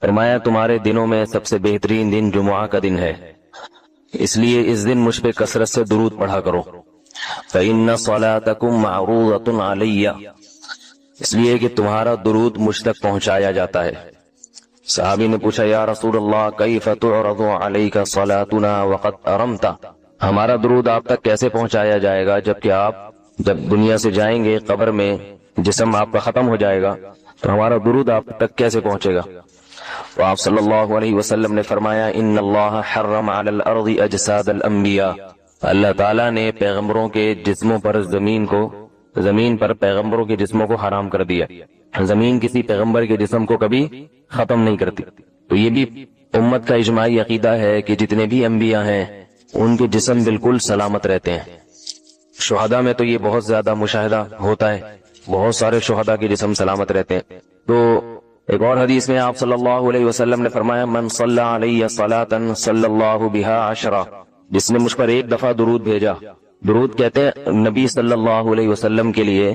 فرمایا تمہارے دنوں میں سب سے بہترین دن جمعہ کا دن ہے، اس لیے اس دن مجھ پہ کثرت سے درود پڑھا کرو۔ فإن صلاتکم معروضۃ علی، اس لیے کہ تمہارا درود مجھ تک پہنچایا جاتا ہے۔ صحابی نے پوچھا یا رسول اللہ کیف تعرض علیک صلاتنا وقد ارمت، ہمارا درود آپ تک کیسے پہنچایا جائے گا جبکہ آپ جب دنیا سے جائیں گے قبر میں جسم آپ کا ختم ہو جائے گا تو ہمارا درود آپ تک کیسے پہنچے گا؟ تو آپ صلی اللہ علیہ وسلم نے فرمایا ان اللہ حرم علی الارض اجساد الانبیاء، اللہ تعالیٰ نے پیغمبروں کے جسموں پر زمین پر پیغمبروں کے جسموں کو حرام کر دیا، زمین کسی پیغمبر کے جسم کو کبھی ختم نہیں کرتی۔ تو یہ بھی امت کا اجماعی عقیدہ ہے کہ جتنے بھی انبیاء ہیں ان کے جسم بالکل سلامت رہتے ہیں۔ شہداء میں تو یہ بہت زیادہ مشاہدہ ہوتا ہے، بہت سارے شہداء کے جسم سلامت رہتے ہیں۔ تو ایک اور حدیث میں آپ صلی اللہ علیہ وسلم نے فرمایا من صلی علیہ صلاۃ صلی اللہ بہا عشرہ، جس نے مجھ پر ایک دفعہ درود بھیجا۔ درود کہتے ہیں نبی صلی اللہ علیہ وسلم کے لیے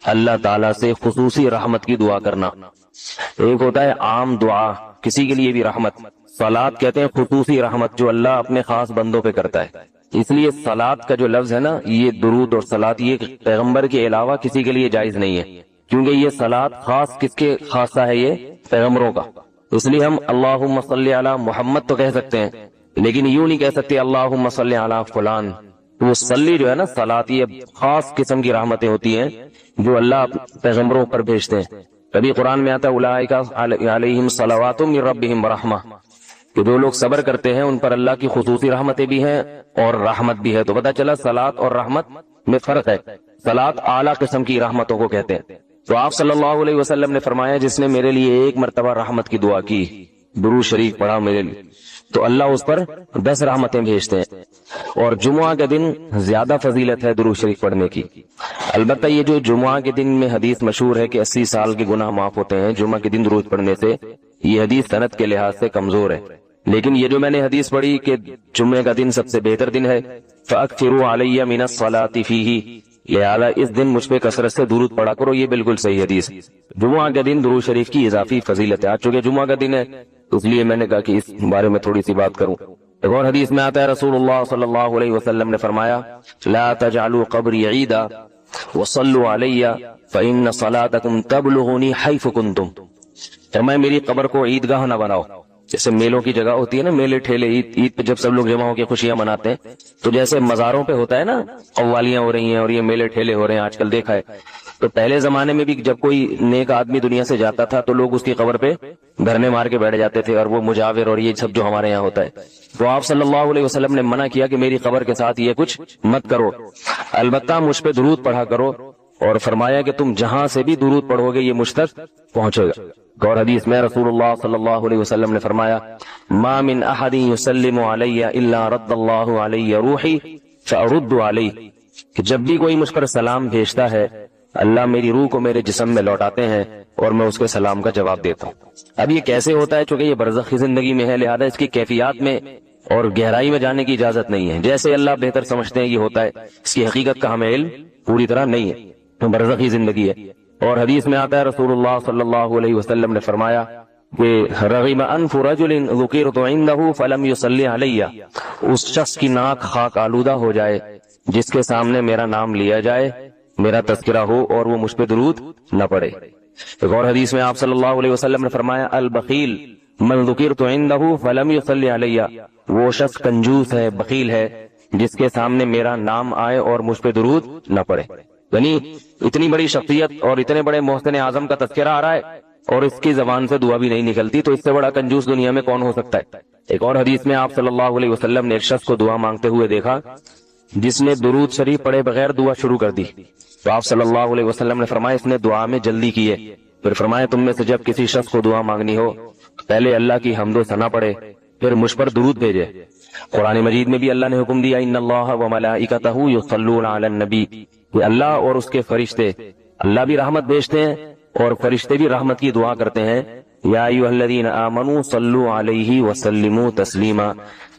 اللہ تعالیٰ سے خصوصی رحمت کی دعا کرنا۔ ایک ہوتا ہے عام دعا کسی کے لیے بھی رحمت، صلات کہتے ہیں خصوصی رحمت جو اللہ اپنے خاص بندوں پہ کرتا ہے۔ اس لیے صلات کا جو لفظ ہے نا، یہ درود اور صلات یہ پیغمبر کے علاوہ کسی کے لیے جائز نہیں ہے، کیونکہ یہ صلات خاص کس کے خاصہ ہے؟ یہ پیغمبروں کا۔ اس لیے ہم اللہم صلی علی محمد تو کہہ سکتے ہیں، لیکن یوں نہیں کہہ سکتے اللہم صلی علی فلان۔ وہ صلی جو ہے نا، صلات یہ خاص قسم کی رحمتیں ہوتی ہیں جو اللہ پیغمبروں پر بھیجتے ہیں۔ کبھی قرآن میں آتا ہے اولئک علیہم صلوات من ربہم ورحمہ، کہ جو لوگ صبر کرتے ہیں ان پر اللہ کی خصوصی رحمتیں بھی ہیں اور رحمت بھی ہے۔ تو پتہ چلا صلات اور رحمت میں فرق ہے، صلات اعلیٰ قسم کی رحمتوں کو کہتے ہیں۔ تو آپ صلی اللہ علیہ وسلم نے فرمایا جس نے میرے لیے ایک مرتبہ رحمت کی دعا کی، درود شریف پڑھا میرے لیے، تو اللہ اس پر 10 رحمتیں بھیجتے ہیں۔ اور جمعہ کے دن زیادہ فضیلت ہے درود شریف پڑھنے کی۔ البتہ یہ جو جمعہ کے دن میں حدیث مشہور ہے کہ 80 سال کے گناہ معاف ہوتے ہیں جمعہ کے دن درود پڑھنے سے، یہ حدیث سند کے لحاظ سے کمزور ہے۔ لیکن یہ جو میں نے حدیث پڑھی کہ جمعہ کا دن سب سے بہتر دن ہے، فَأَكْثِرُوا عَلَيَّ مِنَ الصَّلَاةِ فِيهِ، لہذا اس دن مجھ پہ کثرت سے درود پڑھا کرو، یہ بالکل صحیح حدیث۔ جمعہ کے دن درود شریف کی اضافی فضیلت ہے، آج چونکہ جمعہ کا دن ہے اس لیے میں نے کہا کہ اس بارے میں تھوڑی سی بات کروں۔ ایک اور حدیث میں آتا ہے رسول اللہ صلی اللہ علیہ وسلم نے فرمایا لا تجعلوا قبری عیدا وصلوا علی فإن صلاتکم تبلغنی حیث کنتم، فرمایا میری قبر کو عیدگاہ نہ بناؤ، جیسے میلوں کی جگہ ہوتی ہے نا، میلے ٹھیلے، عید پہ جب سب لوگ جمع ہو کے خوشیاں مناتے ہیں، تو جیسے مزاروں پہ ہوتا ہے نا قوالیاں ہو رہی ہیں اور یہ میلے ٹھیلے ہو رہے ہیں آج کل دیکھا ہے، تو پہلے زمانے میں بھی جب کوئی نیک آدمی دنیا سے جاتا تھا تو لوگ اس کی قبر پہ دھرنے مار کے بیٹھ جاتے تھے، اور وہ مجاور اور یہ سب جو ہمارے یہاں ہوتا ہے۔ تو آپ صلی اللہ علیہ وسلم نے منع کیا کہ میری قبر کے ساتھ یہ کچھ مت کرو، البتہ مجھ پہ درود پڑھا کرو، اور فرمایا کہ تم جہاں سے بھی درود پڑھو گے یہ مجھ تک پہنچے گا۔ اور حدیث میں رسول اللہ صلی اللہ علیہ وسلم نے فرمایا ما من احد یسلم علی الا رد اللہ علی روحی فارد علیہ، کہ جب بھی کوئی مجھ پر سلام بھیجتا ہے اللہ میری روح کو میرے جسم میں لوٹاتے ہیں اور میں اس کے سلام کا جواب دیتا ہوں۔ اب یہ کیسے ہوتا ہے؟ چونکہ یہ برزخی زندگی میں ہے، لہذا اس کی کیفیات میں اور گہرائی میں جانے کی اجازت نہیں ہے، جیسے اللہ بہتر سمجھتے ہیں یہ ہوتا ہے، اس کی حقیقت کا ہمیں علم پوری طرح نہیں ہے، برزخی زندگی ہے۔ اور حدیث میں آتا ہے رسول اللہ صلی اللہ علیہ وسلم نے فرمایا کہ رغم انف رجل ذکرت عنده فلم يصلی علی، اس شخص کی ناک خاک آلودہ ہو جائے جس کے سامنے میرا نام لیا جائے، میرا تذکرہ ہو اور وہ مجھ پہ درود نہ پڑے۔ ایک اور حدیث میں آپ صلی اللہ علیہ وسلم نے فرمایا البخیل من ذکرت عنده فلم يصلی علی، وہ شخص کنجوس ہے، بخیل ہے جس کے سامنے میرا نام آئے اور مجھ پہ درود نہ پڑے۔ یعنی اتنی بڑی شخصیت اور اتنے بڑے محسن اعظم کا تذکرہ آ رہا ہے اور اس کی زبان سے دعا بھی نہیں نکلتی، تو اس سے بڑا کنجوس دنیا میں کون ہو سکتا ہے؟ ایک اور حدیث میں آپ صلی اللہ علیہ وسلم نے ایک شخص کو دعا مانگتے ہوئے دیکھا جس نے درود شریف پڑھے بغیر دعا شروع کر دی، تو آپ صلی اللہ علیہ وسلم نے فرمایا اس نے دعا میں جلدی کی ہے۔ پھر فرمایا تم میں سے جب کسی شخص کو دعا مانگنی ہو پہلے اللہ کی حمد و ثنا پڑھے پھر مجھ پر درود بھیجے۔ قرآن مجید میں بھی اللہ نے حکم دیا ان اللہ وملائکتہ یصلون علی النبی، کہ اللہ اور اس کے فرشتے، اللہ بھی رحمت بھیجتے ہیں اور فرشتے بھی رحمت کی دعا کرتے ہیں۔ یا ایھا الذین آمنوا صلوا علیہ وسلموا تسلیما،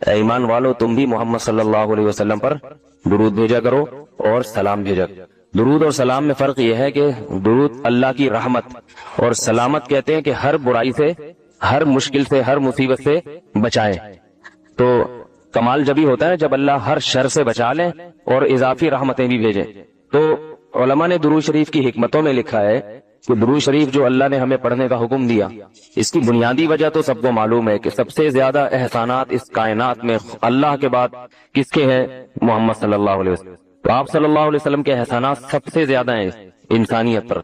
اے ایمان والو تم بھی محمد صلی اللہ علیہ وسلم پر درود بھیجا کرو اور سلام بھیجا کرو۔ درود اور سلام میں فرق یہ ہے کہ درود اللہ کی رحمت اور سلامت کہتے ہیں کہ ہر برائی سے ہر مشکل سے، ہر مصیبت سے بچائیں۔ تو کمال جب ہی ہوتا ہے جب اللہ ہر شر سے بچا لیں اور اضافی رحمتیں بھی بھیجیں۔ تو علماء نے درود شریف کی حکمتوں میں لکھا ہے کہ درود شریف جو اللہ نے ہمیں پڑھنے کا حکم دیا، اس کی بنیادی وجہ تو سب کو معلوم ہے کہ سب سے زیادہ احسانات اس کائنات میں اللہ کے بعد کس کے ہیں؟ محمد صلی اللہ علیہ وسلم۔ تو آپ صلی اللہ علیہ وسلم کے احسانات سب سے زیادہ ہیں انسانیت پر۔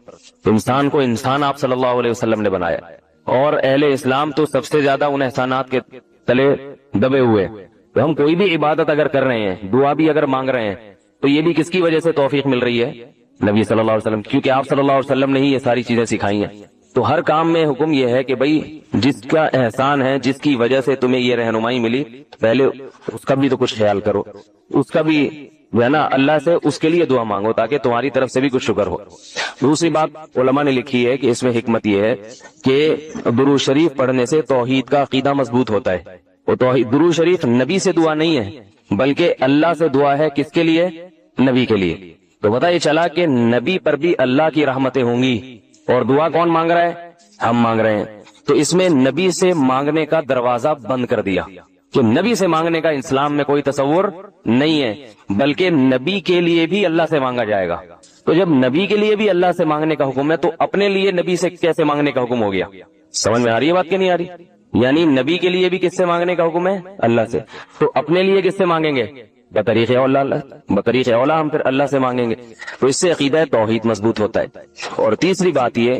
انسان کو انسان آپ صلی اللہ علیہ وسلم نے بنایا، اور اہل اسلام تو سب سے زیادہ ان احسانات کے تلے دبے ہوئے۔ تو ہم کوئی بھی عبادت اگر کر رہے ہیں، دعا بھی اگر مانگ رہے ہیں، تو یہ بھی کس کی وجہ سے توفیق مل رہی ہے؟ نبی صلی اللہ علیہ وسلم، کیونکہ آپ صلی اللہ علیہ وسلم نے ہی یہ ساری چیزیں سکھائی ہیں۔ تو ہر کام میں حکم یہ ہے کہ بھئی جس کا احسان ہے، جس کی وجہ سے تمہیں یہ رہنمائی ملی، پہلے اس کا بھی تو کچھ خیال کرو، اس کا بھی جو ہے نا اللہ سے اس کے لیے دعا مانگو تاکہ تمہاری طرف سے بھی کچھ شکر ہو۔ دوسری بات علماء نے لکھی ہے کہ اس میں حکمت یہ ہے کہ درود شریف پڑھنے سے توحید کا عقیدہ مضبوط ہوتا ہے۔ وہ توحید، درود شریف نبی سے دعا نہیں ہے بلکہ اللہ سے دعا ہے، کس کے لیے؟ نبی کے لیے۔ تو پتہ یہ چلا کہ نبی پر بھی اللہ کی رحمتیں ہوں گی، اور دعا کون مانگ رہا ہے؟ ہم مانگ رہے ہیں۔ تو اس میں نبی سے مانگنے کا دروازہ بند کر دیا کہ نبی سے مانگنے کا اسلام میں کوئی تصور نہیں ہے، بلکہ نبی کے لیے بھی اللہ سے مانگا جائے گا۔ تو جب نبی کے لیے بھی اللہ سے مانگنے کا حکم ہے تو اپنے لیے نبی سے کیسے مانگنے کا حکم ہو گیا؟ سمجھ میں آ رہی ہے بات کہ نہیں آ رہی؟ یعنی نبی کے لیے بھی کس سے مانگنے کا حکم ہے؟ اللہ سے۔ تو اپنے لیے کس سے مانگیں گے؟ بطریق اولا ہم پھر اللہ سے مانگیں گے۔ تو اس سے عقیدہ توحید مضبوط ہوتا ہے۔ اور تیسری بات یہ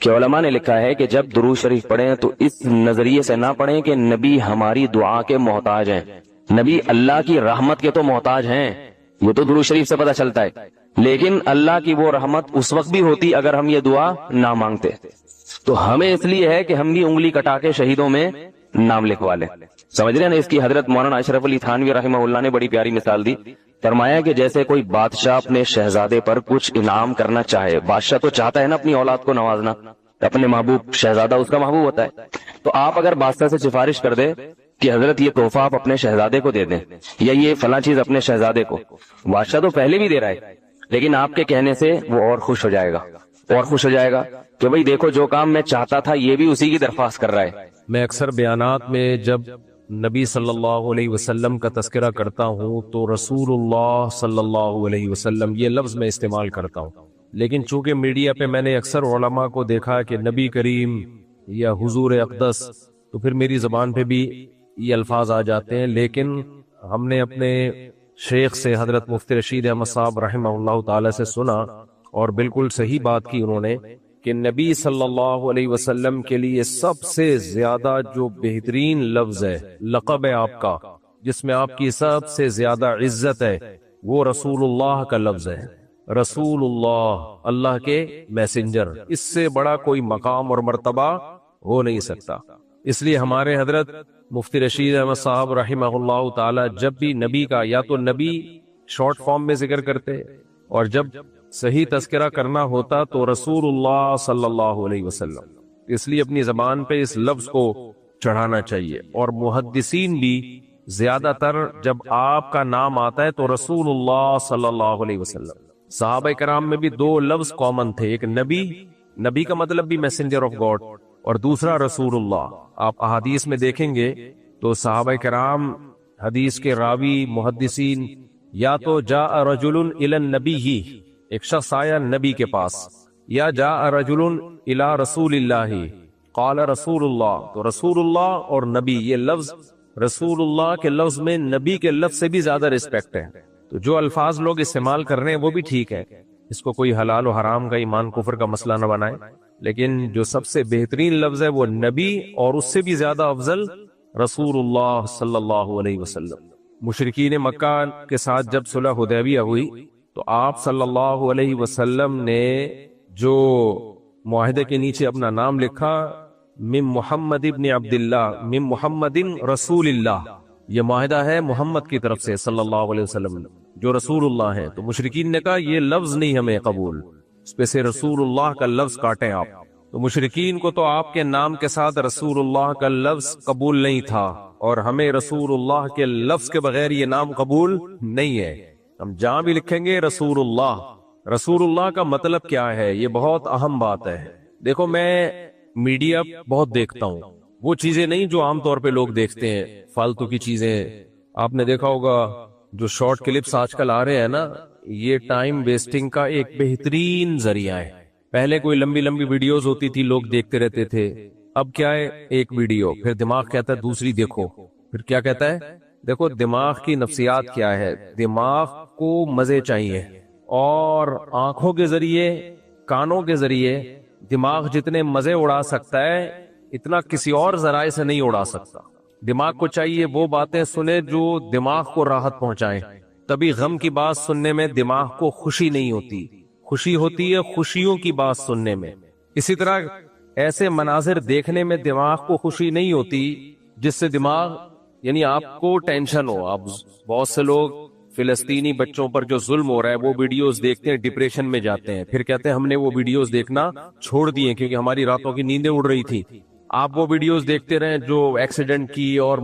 کہ علماء نے لکھا ہے کہ جب درود شریف پڑھیں تو اس نظریے سے نہ پڑھیں کہ نبی ہماری دعا کے محتاج ہیں، نبی اللہ کی رحمت کے تو محتاج ہیں، یہ تو درود شریف سے پتہ چلتا ہے، لیکن اللہ کی وہ رحمت اس وقت بھی ہوتی اگر ہم یہ دعا نہ مانگتے۔ تو ہمیں اس لیے ہے کہ ہم بھی انگلی کٹا کے شہیدوں میں نام لکھوا لیں۔ سمجھ رہے ہیں نا؟ اس کی حضرت مولانا اشرف علی تھانوی رحمہ اللہ نے بڑی پیاری مثال دی۔ فرمایا کہ جیسے کوئی بادشاہ اپنے شہزادے پر کچھ انعام کرنا چاہے، بادشاہ تو چاہتا ہے نا اپنی اولاد کو نوازنا، اپنے محبوب، شہزادہ اس کا محبوب ہوتا ہے۔ تو آپ اگر بادشاہ سے سفارش کر دے کہ حضرت یہ تحفہ آپ اپنے شہزادے کو دے دیں، یا یہ فلاں چیز اپنے شہزادے کو، بادشاہ تو پہلے بھی دے رہا ہے، لیکن آپ کے کہنے سے وہ اور خوش ہو جائے گا، اور خوش ہو جائے گا کہ بھئی دیکھو جو کام میں چاہتا تھا یہ بھی اسی کی درخواست کر رہا ہے۔ میں اکثر بیانات میں جب نبی صلی اللہ علیہ وسلم کا تذکرہ کرتا ہوں تو رسول اللہ صلی اللہ علیہ وسلم یہ لفظ میں استعمال کرتا ہوں، لیکن چونکہ میڈیا پہ میں نے اکثر علماء کو دیکھا کہ نبی کریم یا حضور اقدس، تو پھر میری زبان پہ بھی یہ الفاظ آ جاتے ہیں۔ لیکن ہم نے اپنے شیخ سے حضرت مفتی رشید احمد صاحب رحمہ اللہ تعالی سے سنا، اور بالکل صحیح بات کی انہوں نے کہ نبی صلی اللہ علیہ وسلم کے لیے سب سے زیادہ جو بہترین لفظ ہے، لقب ہے آپ کا، جس میں آپ کی سب سے زیادہ عزت ہے، وہ رسول اللہ کا لفظ ہے۔ رسول اللہ، اللہ کے میسنجر، اس سے بڑا کوئی مقام اور مرتبہ ہو نہیں سکتا۔ اس لیے ہمارے حضرت مفتی رشید احمد صاحب رحمہ اللہ تعالی جب بھی نبی کا یا تو نبی شارٹ فارم میں ذکر کرتے، اور جب صحیح تذکرہ کرنا ہوتا تو رسول اللہ صلی اللہ علیہ وسلم۔ اس لیے اپنی زبان پہ اس لفظ کو چڑھانا چاہیے، اور محدثین بھی زیادہ تر جب آپ کا نام آتا ہے تو رسول اللہ صلی اللہ علیہ وسلم۔ صحابہ کرام میں بھی دو لفظ کامن تھے، ایک نبی، نبی کا مطلب بھی میسنجر آف گاڈ، اور دوسرا رسول اللہ۔ آپ احادیث میں دیکھیں گے تو صحابہ کرام، حدیث کے راوی، محدثین، یا تو جاء رجل الی النبی، ایک شخص آیا نبی کے پاس، یا جاء رجل الی رسول اللہ قال رسول اللہ۔ تو رسول اللہ اور نبی، یہ لفظ رسول اللہ کے لفظ میں نبی کے لفظ سے بھی زیادہ رسپیکٹ ہے۔ تو جو الفاظ لوگ استعمال کر رہے ہیں وہ بھی ٹھیک ہے، اس کو کوئی حلال و حرام کا، ایمان کفر کا مسئلہ نہ بنائے، لیکن جو سب سے بہترین لفظ ہے وہ نبی، اور اس سے بھی زیادہ افضل رسول اللہ صلی اللہ علیہ وسلم۔ مشرکین مکہ کے ساتھ جب صلح حدیبیہ ہوئی تو آپ صلی اللہ علیہ وسلم نے جو معاہدے کے نیچے اپنا نام لکھا، من محمد ابن عبداللہ من محمد رسول اللہ، یہ معاہدہ ہے محمد کی طرف سے صلی اللہ علیہ وسلم جو رسول اللہ ہے۔ تو مشرکین نے کہا یہ لفظ نہیں ہمیں قبول، اس پہ سے رسول اللہ کا لفظ کاٹیں آپ۔ تو مشرکین کو تو آپ کے نام کے ساتھ رسول اللہ کا لفظ قبول نہیں تھا، اور ہمیں رسول اللہ کے لفظ کے بغیر یہ نام قبول نہیں ہے۔ ہم جہاں بھی لکھیں گے رسول اللہ، رسول اللہ کا مطلب کیا ہے، یہ بہت اہم بات ہے۔ دیکھو میں میڈیا بہت دیکھتا ہوں، وہ چیزیں نہیں جو عام طور پہ لوگ دیکھتے ہیں، فالتو کی چیزیں. آپ نے دیکھا ہوگا جو شارٹ کلپس آج کل آ رہے ہیں نا، یہ ٹائم ویسٹنگ کا ایک بہترین ذریعہ ہے. پہلے کوئی لمبی لمبی ویڈیوز ہوتی تھی، لوگ دیکھتے رہتے تھے. اب کیا ہے، ایک ویڈیو، پھر دماغ کہتا ہے دوسری دیکھو، پھر کیا کہتا ہے. دیکھو دماغ کی نفسیات کیا ہے، دماغ کو مزے چاہیے، اور آنکھوں کے ذریعے، کانوں کے ذریعے دماغ جتنے مزے اڑا سکتا ہے اتنا کسی اور ذرائع سے نہیں اڑا سکتا. دماغ کو چاہیے وہ باتیں سنے جو دماغ کو راحت پہنچائیں. کبھی غم کی بات سننے میں دماغ کو خوشی نہیں ہوتی، خوشی ہوتی ہے خوشیوں کی بات سننے میں. اسی طرح ایسے مناظر دیکھنے میں دماغ کو خوشی نہیں ہوتی جس سے دماغ، یعنی آپ کو ٹینشن ہو. آپ بہت سے لوگ فلسطینی بچوں پر جو ظلم ہو رہا ہے وہ ویڈیوز دیکھتے ہیں، ڈپریشن میں جاتے ہیں، پھر کہتے ہیں ہم نے وہ ویڈیوز دیکھنا چھوڑ دیے کیونکہ ہماری راتوں کی نیندیں اڑ رہی تھی. آپ وہ ویڈیوز دیکھتے رہیں جو ایکسیڈنٹ کی، اور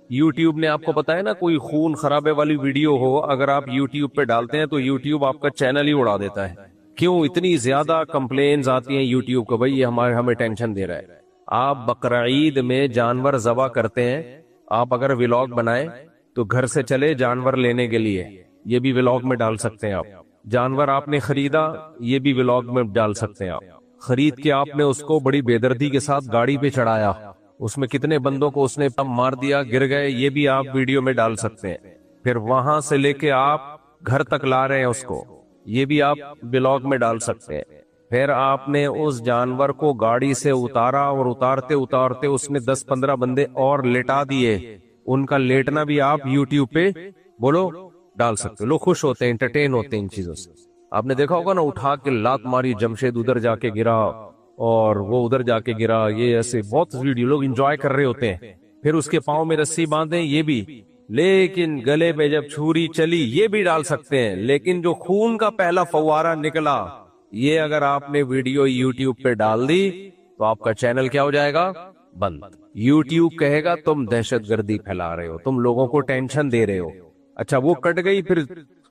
یوٹیوب نے آپ کو پتا ہے نا، کوئی خون خرابے والی ویڈیو ہو اگر آپ یوٹیوب پہ ڈالتے ہیں تو یوٹیوب آپ کا چینل ہی اڑا دیتا ہے. کیوں؟ اتنی زیادہ کمپلینز آتی ہیں یوٹیوب کو، بھائی یہ ہمیں ٹینشن دے رہا ہے. آپ بقرعید میں جانور ذبح کرتے ہیں، آپ اگر ولاگ بنائیں تو گھر سے چلے جانور لینے کے لیے، یہ بھی ولاگ میں ڈال سکتے ہیں آپ. جانور آپ نے خریدا، یہ بھی ولاگ میں ڈال سکتے ہیں آپ. خرید کے آپ نے اس کو بڑی بے دردی کے ساتھ گاڑی پہ چڑھایا، اس میں کتنے بندوں کو اس نے مار دیا، گر گئے، یہ بھی آپ ویڈیو میں ڈال سکتے ہیں. پھر وہاں سے لے کے آپ گھر تک لا رہے ہیں اس کو، یہ بھی آپ ولاگ میں ڈال سکتے ہیں. پھر آپ نے اس جانور کو گاڑی سے اتارا، اور اتارتے اتارتے اس نے 10-15 بندے اور لٹا دیے، ان کا لیٹنا بھی آپ یوٹیوب پہ بولو ڈال سکتے ہو. لوگ خوش ہوتے ہیں، انٹرٹین ہوتے ہیں ان چیزوں سے. آپ نے دیکھا ہوگا نا، اٹھا کے لات ماری، جمشید ادھر جا کے گرا اور وہ ادھر جا کے گرا، یہ ایسے بہت ویڈیو لوگ انجوائے کر رہے ہوتے ہیں. پھر اس کے پاؤں میں رسی باندھیں، یہ بھی. لیکن گلے پہ جب چھری چلی، یہ بھی ڈال سکتے ہیں. لیکن جو خون کا پہلا فوارہ نکلا، یہ اگر آپ نے ویڈیو یوٹیوب پہ ڈال دی تو آپ کا چینل کیا ہو جائے گا؟ بند. یوٹیوب کہے گا تم دہشت گردی پھیلا رہے ہو، تم لوگوں کو ٹینشن دے رہے ہو. اچھا وہ کٹ گئی، پھر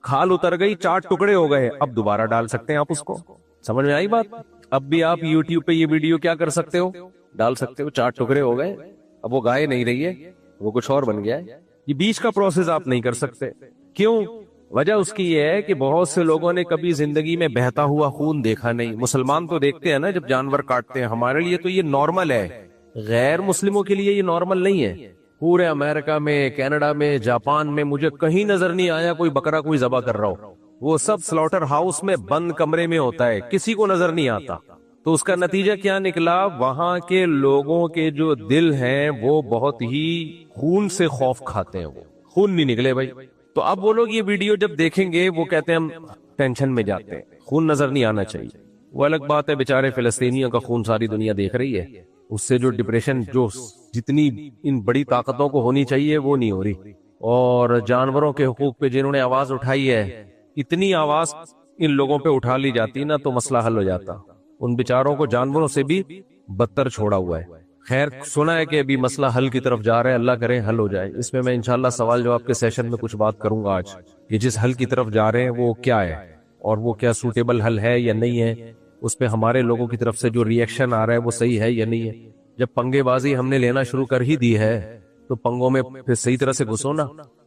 کھال اتر گئی، 4 ٹکڑے ہو گئے، اب دوبارہ ڈال سکتے ہیں آپ اس کو. سمجھ میں آئی بات؟ اب بھی آپ یوٹیوب پہ یہ ویڈیو کیا کر سکتے ہو؟ ڈال سکتے ہو. 4 ٹکڑے ہو گئے، اب وہ گائے نہیں رہی ہے، وہ کچھ اور بن گیا ہے. یہ بیچ کا پروسیس آپ نہیں کر سکتے. کیوں؟ وجہ اس کی یہ ہے کہ بہت سے لوگوں نے کبھی زندگی میں بہتا ہوا خون دیکھا نہیں. مسلمان تو دیکھتے ہیں نا جب جانور کاٹتے ہیں، ہمارے لیے تو یہ نارمل ہے، غیر مسلموں کے لیے یہ نارمل نہیں ہے. پورے امریکہ میں، کینیڈا میں، جاپان میں مجھے کہیں نظر نہیں آیا کوئی بکرا کوئی ذبح کر رہا ہو. وہ سب سلاٹر ہاؤس میں بند کمرے میں ہوتا ہے، کسی کو نظر نہیں آتا. تو اس کا نتیجہ کیا نکلا؟ وہاں کے لوگوں کے جو دل ہیں وہ بہت ہی خون سے خوف کھاتے ہیں، وہ خون نہیں نکلے بھائی. تو اب وہ لوگ یہ ویڈیو جب دیکھیں گے وہ کہتے ہیں ہم ٹینشن میں جاتے ہیں، خون نظر نہیں آنا چاہیے. وہ الگ بات ہے، بیچارے فلسطینیوں کا خون ساری دنیا دیکھ رہی ہے، اس سے جو ڈپریشن جو جتنی ان بڑی طاقتوں کو ہونی چاہیے وہ نہیں ہو رہی. اور جانوروں کے حقوق پہ جنہوں نے آواز اٹھائی ہے، اتنی آواز ان لوگوں پہ اٹھا لی جاتی نا تو مسئلہ حل ہو جاتا. ان بیچاروں کو جانوروں سے بھی بدتر چھوڑا ہوا ہے. خیر، سنا ہے کہ ابھی مسئلہ حل کی طرف جا رہا ہے، اللہ کرے حل ہو جائے. اس میں میں انشاءاللہ سوال جواب کے سیشن میں کچھ بات کروں گا آج، کہ جس حل کی طرف جا رہے ہیں وہ کیا ہے، اور وہ کیا سوٹیبل حل ہے یا نہیں ہے. اس پہ ہمارے لوگوں کی طرف سے جو ریئیکشن آ رہا ہے وہ صحیح ہے یا نہیں ہے. جب پنگے بازی ہم نے لینا شروع کر ہی دی ہے تو پنگوں میں پھر صحیح طرح سے گھسو نا.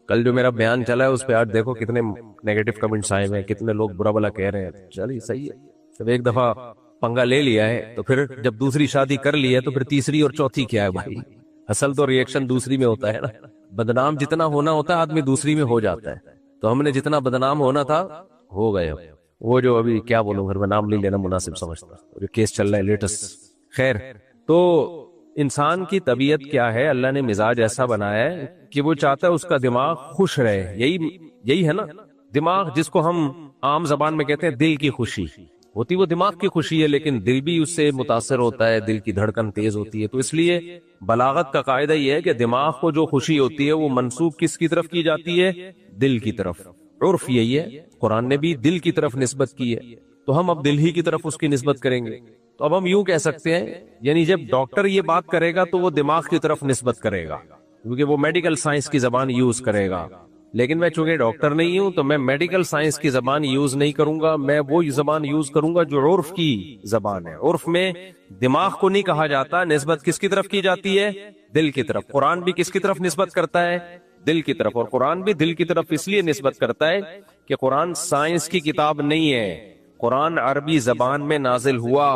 کل جو میرا بیان چلا ہے اس پہ آج دیکھو کتنے نیگیٹو کمنٹس آئے ہیں، کتنے لوگ برا بلا کہہ رہے ہیں. چلیے صحیح ہے، جب ایک دفعہ پنگا لے لیا ہے تو پھر جب دوسری شادی کر لی ہے تو پھر تیسری اور چوتھی کیا ہے بھائی. اصل تو ریئیکشن دوسری میں ہوتا ہے نا. بدنام جتنا ہونا ہوتا ہے آدمی دوسری میں ہو جاتا ہے. تو ہم نے جتنا بدنام ہونا تھا ہو گئے. وہ جو ابھی کیا بولوں، گھر میں نام نہیں لینا مناسب سمجھتا، جو کیس چل رہا ہے لیٹسٹ. خیر، تو انسان کی طبیعت کیا ہے، اللہ نے مزاج ایسا بنایا ہے کہ وہ چاہتا ہے اس کا دماغ خوش رہے. یہی ہے نا دماغ، جس کو ہم عام زبان میں کہتے ہیں دل کی خوشی ہوتی. وہ دماغ کی خوشی ہے لیکن دل بھی اس سے متاثر ہوتا ہے، دل کی دھڑکن تیز ہوتی ہے. تو اس لیے بلاغت کا قاعدہ یہ ہے کہ دماغ کو جو خوشی ہوتی ہے وہ منسوب کس کی طرف کی جاتی ہے؟ دل کی طرف. عرف یہی ہے، قرآن نے بھی دل کی طرف نسبت کی ہے، تو ہم اب دل ہی کی طرف اس کی نسبت کریں گے. تو اب ہم یوں کہہ سکتے ہیں، یعنی جب ڈاکٹر یہ بات کرے گا تو وہ دماغ کی طرف نسبت کرے گا، کیونکہ وہ میڈیکل سائنس کی زبان یوز کرے گا. لیکن میں چونکہ ڈاکٹر نہیں ہوں تو میں میڈیکل سائنس کی زبان یوز نہیں کروں گا، میں وہ زبان یوز کروں گا جو عرف کی زبان ہے۔ عرف میں دماغ کو نہیں کہا جاتا، نسبت کس کی طرف کی جاتی ہے؟ دل کی طرف۔ قرآن بھی کس کی طرف نسبت کرتا ہے؟ دل کی طرف۔ اور قرآن بھی دل کی طرف اس لیے نسبت کرتا ہے کہ قرآن سائنس کی کتاب نہیں ہے، قرآن عربی زبان میں نازل ہوا،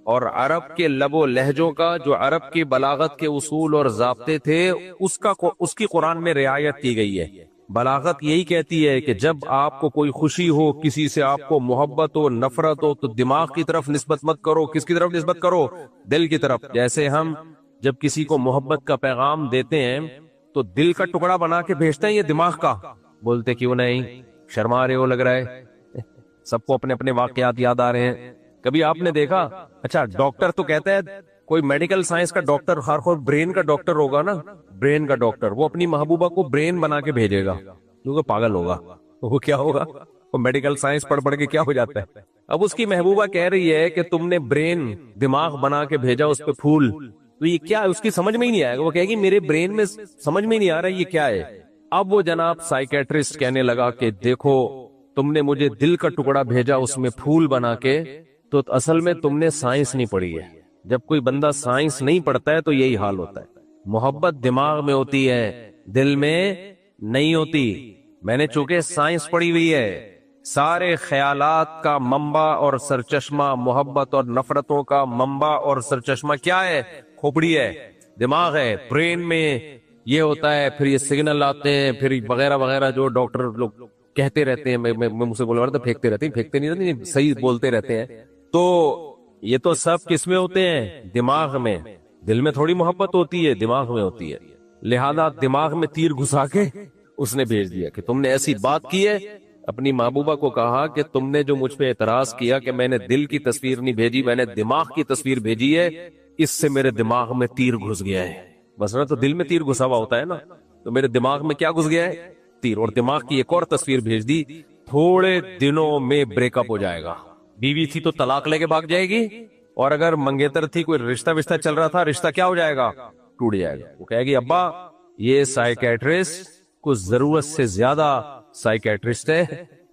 اور عرب کے لب و لہجوں کا، جو عرب کی بلاغت کے اصول اور ضابطے تھے، اس کی قرآن میں رعایت کی گئی ہے۔ بلاغت یہی کہتی ہے کہ جب آپ کو کوئی خوشی ہو، کسی سے آپ کو محبت ہو، نفرت ہو، تو دماغ کی طرف نسبت مت کرو۔ کس کی طرف نسبت کرو؟ دل کی طرف۔ جیسے ہم جب کسی کو محبت کا پیغام دیتے ہیں تو دل کا ٹکڑا بنا کے بھیجتے ہیں یہ دماغ کا؟ بولتے کیوں نہیں؟ شرما رہے ہو لگ رہا ہے، سب کو اپنے اپنے واقعات یاد آ رہے ہیں۔ کبھی آپ نے دیکھا؟ اچھا ڈاکٹر تو کہتا ہے، کوئی میڈیکل سائنس کا ڈاکٹر، خاص طور برین کا ڈاکٹر ہوگا نا، برین کا ڈاکٹر، وہ اپنی محبوبہ کو برین بنا کے بھیجے گا کیونکہ پاگل ہوگا۔ وہ کیا ہوگا؟ وہ میڈیکل سائنس پڑھ پڑھ کے کیا ہو جاتا ہے۔ اب اس کی محبوبہ کہہ رہی ہے کہ تم نے برین، دماغ بنا کے بھیجا، اس پہ پھول، تو یہ کیا ہے؟ اس کی سمجھ میں ہی نہیں آئے گا، وہ کہے گی میرے برین میں سمجھ میں نہیں آ رہا یہ کیا ہے۔ اب وہ جناب سائیکیٹرسٹ کہنے لگا کہ دیکھو تم نے مجھے دل کا ٹکڑا بھیجا اس میں پھول بنا کے، تو اصل میں تم نے سائنس نہیں پڑھی ہے۔ جب کوئی بندہ سائنس نہیں پڑھتا ہے تو یہی حال ہوتا ہے۔ محبت دماغ میں ہوتی ہے، دل میں نہیں ہوتی۔ میں نے چونکہ سائنس پڑھی ہوئی ہے، سارے خیالات کا منبع اور سرچشمہ، محبت اور نفرتوں کا منبع اور سرچشمہ کیا ہے؟ کھوپڑی ہے، دماغ ہے۔ برین میں یہ ہوتا ہے، پھر یہ سگنل آتے ہیں، پھر وغیرہ وغیرہ جو ڈاکٹر لوگ کہتے رہتے ہیں، میں مجھ سے بول رہا تھا پھینکتے رہتے ہیں، پھینکتے نہیں رہتے، صحیح بولتے رہتے ہیں۔ تو یہ تو سب کس میں ہوتے ہیں؟ دماغ میں۔ دل میں تھوڑی محبت ہوتی ہے، دماغ میں ہوتی ہے۔ لہذا دماغ میں تیر گھسا کے اس نے بھیج دیا کہ تم نے ایسی بات کی ہے۔ اپنی محبوبہ کو کہا کہ تم نے جو مجھ پہ اعتراض کیا کہ میں نے دل کی تصویر نہیں بھیجی، میں نے دماغ کی تصویر بھیجی ہے، اس سے میرے دماغ میں تیر گھس گیا ہے۔ بس نا، تو دل میں تیر گھسا ہوا ہوتا ہے نا، تو میرے دماغ میں کیا گھس گیا ہے؟ تیر۔ اور دماغ کی ایک اور تصویر بھیج دی، تھوڑے دنوں میں بریک اپ ہو جائے گا۔ بیوی تھی تو طلاق لے کے بھاگ جائے گی، اور اگر منگیتر تھی، کوئی رشتہ چل رہا تھا، رشتہ کیا ہو جائے گا؟ ٹوٹ جائے گا۔ وہ کہے گی ابا یہ سائیکیٹرسٹ کو ضرورت سے زیادہ سائیکیٹرسٹ ہے،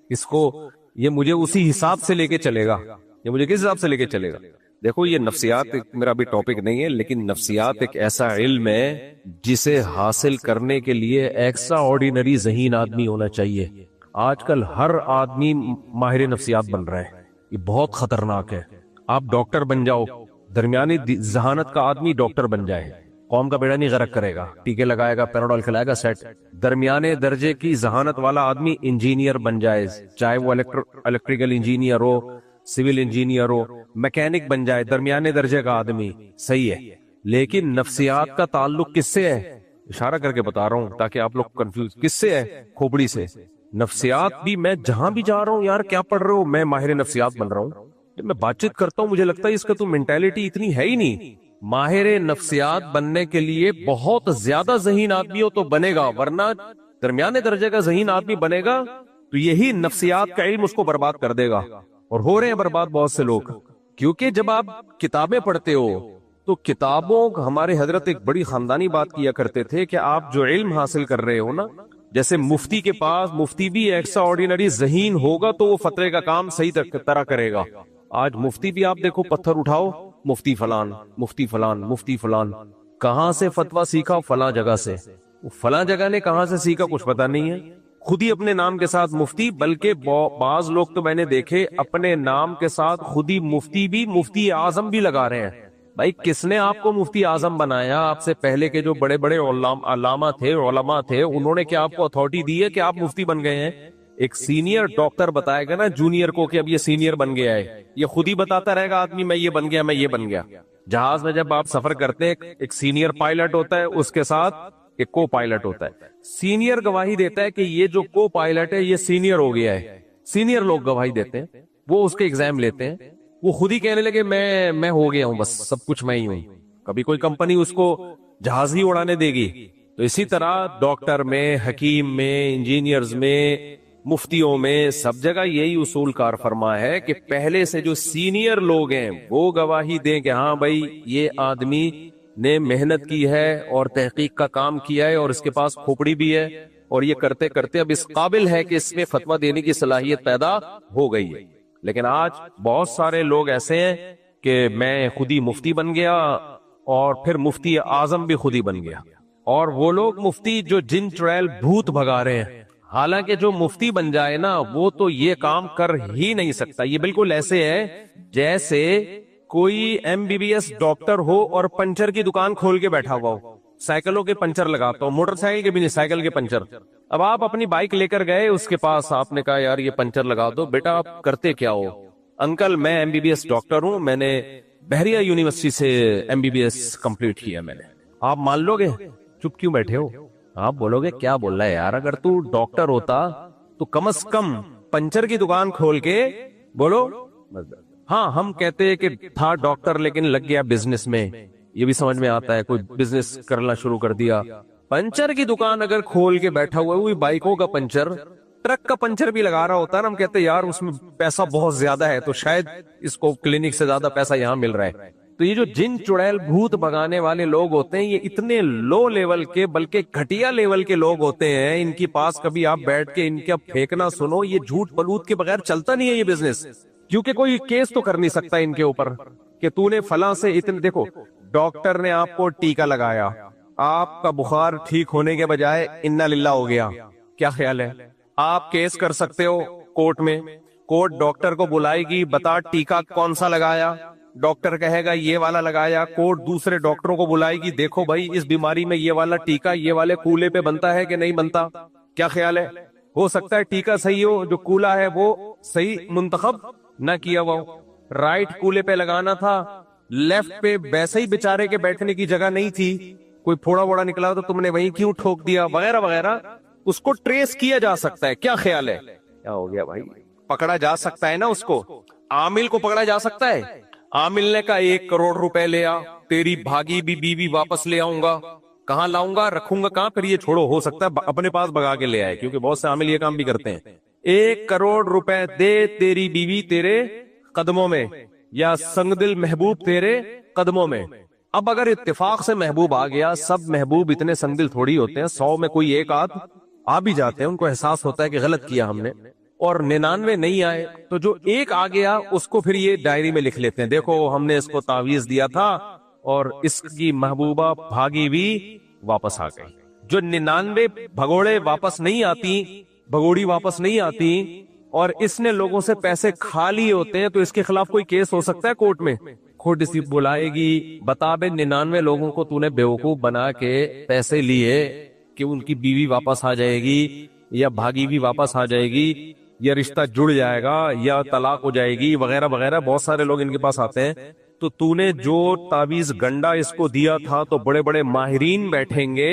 اس کو یہ مجھے اسی حساب سے لے کے چلے گا۔ یہ مجھے کس حساب سے لے کے چلے گا؟ دیکھو یہ نفسیات میرا بھی ٹاپک نہیں ہے، لیکن نفسیات ایک ایسا علم ہے جسے حاصل کرنے کے لیے ایکسٹرا آرڈینری ذہین آدمی ہونا چاہیے۔ آج کل ہر آدمی ماہر نفسیات بن رہا ہے، یہ بہت خطرناک ہے۔ آپ ڈاکٹر بن جاؤ، درمیانی ذہانت کا آدمی ڈاکٹر بن جائے، قوم کا بیڑا نہیں غرق کرے گا، ٹیکے لگائے گا، پیراڈول کھلائے گا، سیٹ۔ درمیانے درجے کی ذہانت والا آدمی انجینئر بن جائے، چاہے وہ الیکٹریکل انجینئر ہو، سول انجینئر ہو، میکینک بن جائے، درمیانے درجے کا آدمی صحیح ہے۔ لیکن نفسیات کا تعلق کس سے ہے؟ اشارہ کر کے بتا رہا ہوں تاکہ آپ لوگ کنفیوز، کس سے ہے؟ کھوپڑی سے۔ نفسیات بھی میں جہاں بھی جا رہا ہوں، یار کیا پڑھ رہے ہو؟ میں ماہر نفسیات بن رہا ہوں۔ جب میں بات چیت کرتا ہوں مجھے لگتا ہے اس کا تو مینٹالٹی اتنی ہے ہی نہیں۔ ماہر نفسیات بننے کے لیے بہت زیادہ ذہین آدمی ہو تو بنے گا، ورنہ درمیانے درجے کا ذہین آدمی بنے گا تو یہی نفسیات کا علم اس کو برباد کر دے گا، اور ہو رہے ہیں برباد بہت سے لوگ۔ کیونکہ جب آپ کتابیں پڑھتے ہو تو کتابوں، ہمارے حضرت ایک بڑی خاندانی بات کیا کرتے تھے کہ آپ جو علم حاصل کر رہے ہو نا، جیسے مفتی کے پاس، مفتی بھی ایکسٹرا آرڈینری ذہین ہوگا تو وہ فتوے کا کام صحیح طرح کرے گا۔ آج مفتی بھی آپ دیکھو، پتھر اٹھاؤ، مفتی فلان، مفتی فلان، مفتی فلان، کہاں سے فتویٰ سیکھا؟ فلاں جگہ سے۔ فلاں جگہ نے کہاں سے سیکھا کچھ پتا نہیں ہے، خود ہی اپنے نام کے ساتھ مفتی، بلکہ بعض لوگ تو میں نے دیکھے اپنے نام کے ساتھ خود ہی مفتی بھی، مفتی اعظم بھی لگا رہے ہیں۔ بھائی کس نے آپ کو مفتی اعظم بنایا؟ آپ سے پہلے کے جو بڑے بڑے علامہ تھے، علماء تھے، انہوں نے کیا آپ کو اتھارٹی دی ہے کہ آپ مفتی بن گئے ہیں؟ ایک سینئر ڈاکٹر بتائے گا نا جونیئر کو کہ اب یہ سینئر بن گیا ہے، یہ خود ہی بتاتا رہے گا آدمی میں یہ بن گیا، میں یہ بن گیا۔ جہاز میں جب آپ سفر کرتے ہیں، ایک سینئر پائلٹ ہوتا ہے، اس کے ساتھ ایک کو پائلٹ ہوتا ہے۔ سینئر گواہی دیتا ہے کہ یہ جو کو پائلٹ ہے یہ سینئر ہو گیا ہے، سینئر لوگ گواہی دیتے ہیں، وہ اس کے ایگزام لیتے ہیں، وہ خود ہی کہنے لگے میں ہو گیا ہوں، بس سب کچھ میں ہی ہوں۔ کبھی کوئی کمپنی اس کو جہاز ہی اڑانے دے گی؟ تو اسی طرح ڈاکٹر میں، حکیم میں، انجینئرز میں، مفتیوں میں، سب جگہ یہی اصول کار فرما ہے کہ پہلے سے جو سینئر لوگ ہیں وہ گواہی دیں کہ ہاں بھائی یہ آدمی نے محنت کی ہے اور تحقیق کا کام کیا ہے اور اس کے پاس کھوپڑی بھی ہے اور یہ کرتے کرتے اب اس قابل ہے کہ اس میں فتویٰ دینے کی صلاحیت پیدا ہو گئی ہے. لیکن آج بہت سارے لوگ ایسے ہیں کہ میں خود ہی مفتی بن گیا اور پھر مفتی اعظم بھی خود ہی بن گیا, اور وہ لوگ مفتی جو جن چڑیل بھوت بھگا رہے ہیں. حالانکہ جو مفتی بن جائے نا وہ تو یہ کام کر ہی نہیں سکتا. یہ بالکل ایسے ہے جیسے کوئی MBBS ڈاکٹر ہو اور پنچر کی دکان کھول کے بیٹھا ہوا ہو, سائیکلوں کے پنچر لگاتا ہو, موٹر سائیکل کے بھی نہیں, سائیکل کے پنچر. اب آپ اپنی بائک لے کر گئے اس کے پاس, آپ نے کہا یار یہ پنچر لگا دو. بیٹا آپ کرتے کیا ہو؟ انکل میں MBBS ڈاکٹر ہوں, میں نے بحریہ یونیورسٹی سے MBBS کمپلیٹ کیا میں نے. آپ مان لو گے؟ چپ کیوں بیٹھے ہو؟ آپ بولو گے کیا بول رہا ہے یار, اگر تو ڈاکٹر ہوتا تو کم از کم پنچر کی دکان کھول کے بولو. ہاں ہم کہتے ہیں کہ تھا ڈاکٹر لیکن لگ گیا بزنس میں, یہ بھی سمجھ میں آتا ہے, کوئی بزنس کرنا شروع کر دیا. پنچر کی دکان اگر کھول کے بیٹھا ہوا ہے, وہی بائکوں کا پنچر, ٹرک کا پنچر بھی لگا رہا ہوتا ہے نا, ہم کہتے ہیں یار اس میں پیسہ بہت زیادہ ہے تو شاید اس کو کلینک سے زیادہ پیسہ یہاں مل رہا ہے. تو یہ جو جن چڑیل بھوت بھگانے والے لوگ ہوتے ہیں, یہ اتنے لو لیول کے بلکہ گھٹیا لیول کے لوگ ہوتے ہیں. ان کے پاس کبھی آپ بیٹھ کے ان کا پھینکنا سنو, یہ جھوٹ بلوت کے بغیر چلتا نہیں ہے یہ بزنس, کیونکہ کوئی کیس تو کر نہیں سکتا ان کے اوپر کہ تو نے فلاں سے اتنے. دیکھو ڈاکٹر نے آپ کو ٹیکا لگایا, آپ کا بخار ٹھیک ہونے کے بجائے انا للہ ہو گیا, کیا خیال ہے؟ آپ کیس کر سکتے ہو کورٹ میں, کورٹ ڈاکٹر کو بلائے گی, بتا ٹیکا کون سا لگایا, ڈاکٹر کہے گا یہ والا لگایا. کورٹ دوسرے ڈاکٹروں کو بلائے گی, دیکھو بھائی اس بیماری میں یہ والا ٹیکا یہ والے کولے پہ بنتا ہے کہ نہیں بنتا, کیا خیال ہے؟ ہو سکتا ہے ٹیکا صحیح ہو, جو کولا ہے وہ صحیح منتخب نہ کیا ہوا ہو. رائٹ کولے پہ لگانا تھا, لیفٹ پہ ویسے ہی بیچارے کے بیٹھنے کی جگہ نہیں تھی, کوئی پھوڑا ووڑا نکلا تو تم نے وہیں کیوں ٹھوک دیا, وغیرہ وغیرہ. اس کو ٹریس کیا جا سکتا ہے, کیا خیال ہے؟ کیا ہو گیا بھائی؟ پکڑا جا سکتا ہے نا اس کو, عامل کو پکڑا جا سکتا ہے. عامل نے کہا 1 کروڑ روپے لے آ, تیری بھاگی بھی بیوی واپس لے آؤں گا. کہاں لاؤں گا, رکھوں گا کہاں؟ پھر یہ چھوڑو, ہو سکتا ہے اپنے پاس بگا کے لے آئے, کیونکہ بہت سے عامل یہ کام بھی کرتے ہیں. 1 کروڑ روپے دے, تیری بیوی تیرے قدموں میں, یا سنگ دل محبوب تیرے قدموں میں. اب اگر اتفاق سے محبوب آ گیا, سب محبوب اتنے سنگ دل تھوڑی ہوتے ہیں, 100 میں کوئی ایک آدھ آ بھی جاتے ہیں, ان کو احساس ہوتا ہے کہ غلط کیا ہم نے, اور 99 نہیں آئے, تو جو ایک آ گیا اس کو پھر یہ ڈائری میں لکھ لیتے ہیں, دیکھو ہم نے اس کو تعویذ دیا تھا اور اس کی محبوبہ بھاگی بھی واپس آ گئی. جو 99 بھگوڑے واپس نہیں آتی, بھگوڑی واپس نہیں آتی, اور اس نے لوگوں سے پیسے کھا لیے ہوتے ہیں, تو اس کے خلاف کوئی کیس ہو سکتا ہے کورٹ میں؟ کورٹ اسی بلائے گی, بتا بے 99 لوگوں کو تو نے بیوقوف بنا کے پیسے لیے کہ ان کی بیوی واپس آ جائے گی, یا بھاگی بھی واپس آ جائے گی, یا رشتہ جڑ جائے گا, یا طلاق ہو جائے گی, وغیرہ وغیرہ. بہت سارے لوگ ان کے پاس آتے ہیں. تو نے جو تعویذ گنڈا اس کو دیا تھا, تو بڑے بڑے ماہرین بیٹھیں گے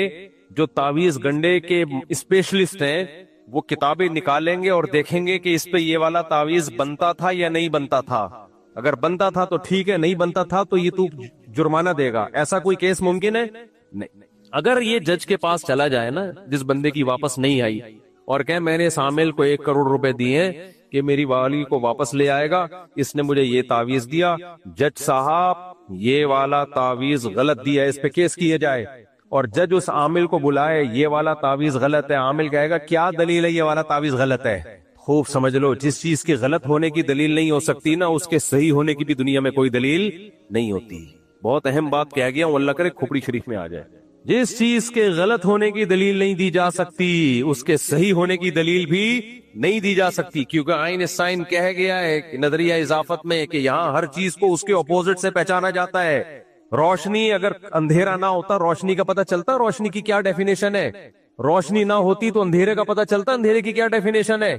جو تعویذ گنڈے کے اسپیشلسٹ ہیں, وہ کتابیں نکالیں گے اور دیکھیں گے کہ اس پہ یہ والا تعویذ بنتا تھا یا نہیں بنتا تھا. اگر بنتا تھا تو ٹھیک ہے, نہیں بنتا تھا تو یہ تو جرمانہ دے گا. ایسا کوئی کیس ممکن ہے؟ نہیں. اگر یہ جج کے پاس چلا جائے نا, جس بندے کی واپس نہیں آئی, اور کہ میں نے اس عامل کو 1 کروڑ روپے دیے کہ میری والی کو واپس لے آئے گا, اس نے مجھے یہ تعویذ دیا, جج صاحب یہ والا تعویذ غلط دیا, اس پہ کیس کیا جائے. اور جج اس عامل کو بلائے, یہ والا تعویذ غلط ہے. عامل کہے گا کیا دلیل ہے یہ والا تعویذ غلط ہے؟ خوب سمجھ لو, جس چیز کے غلط ہونے کی دلیل نہیں ہو سکتی نا, اس کے صحیح ہونے کی بھی دنیا میں کوئی دلیل نہیں ہوتی. بہت اہم بات کہہ گیا ہوں, اللہ کرے کھوپڑی شریف میں آ جائے. جس چیز کے غلط ہونے کی دلیل نہیں دی جا سکتی, اس کے صحیح ہونے کی دلیل بھی نہیں دی جا سکتی, کیونکہ آئنسٹائن کہہ گیا ہے نظریہ اضافت میں کہ یہاں ہر چیز کو اس کے اپوزٹ سے پہچانا جاتا ہے. روشنی, اگر اندھیرا نہ ہوتا روشنی کا پتہ چلتا روشنی کی کیا ڈیفینیشن ہے؟ روشنی نہ ہوتی تو اندھیرے کا پتہ چلتا اندھیرے کی کیا ڈیفینیشن ہے؟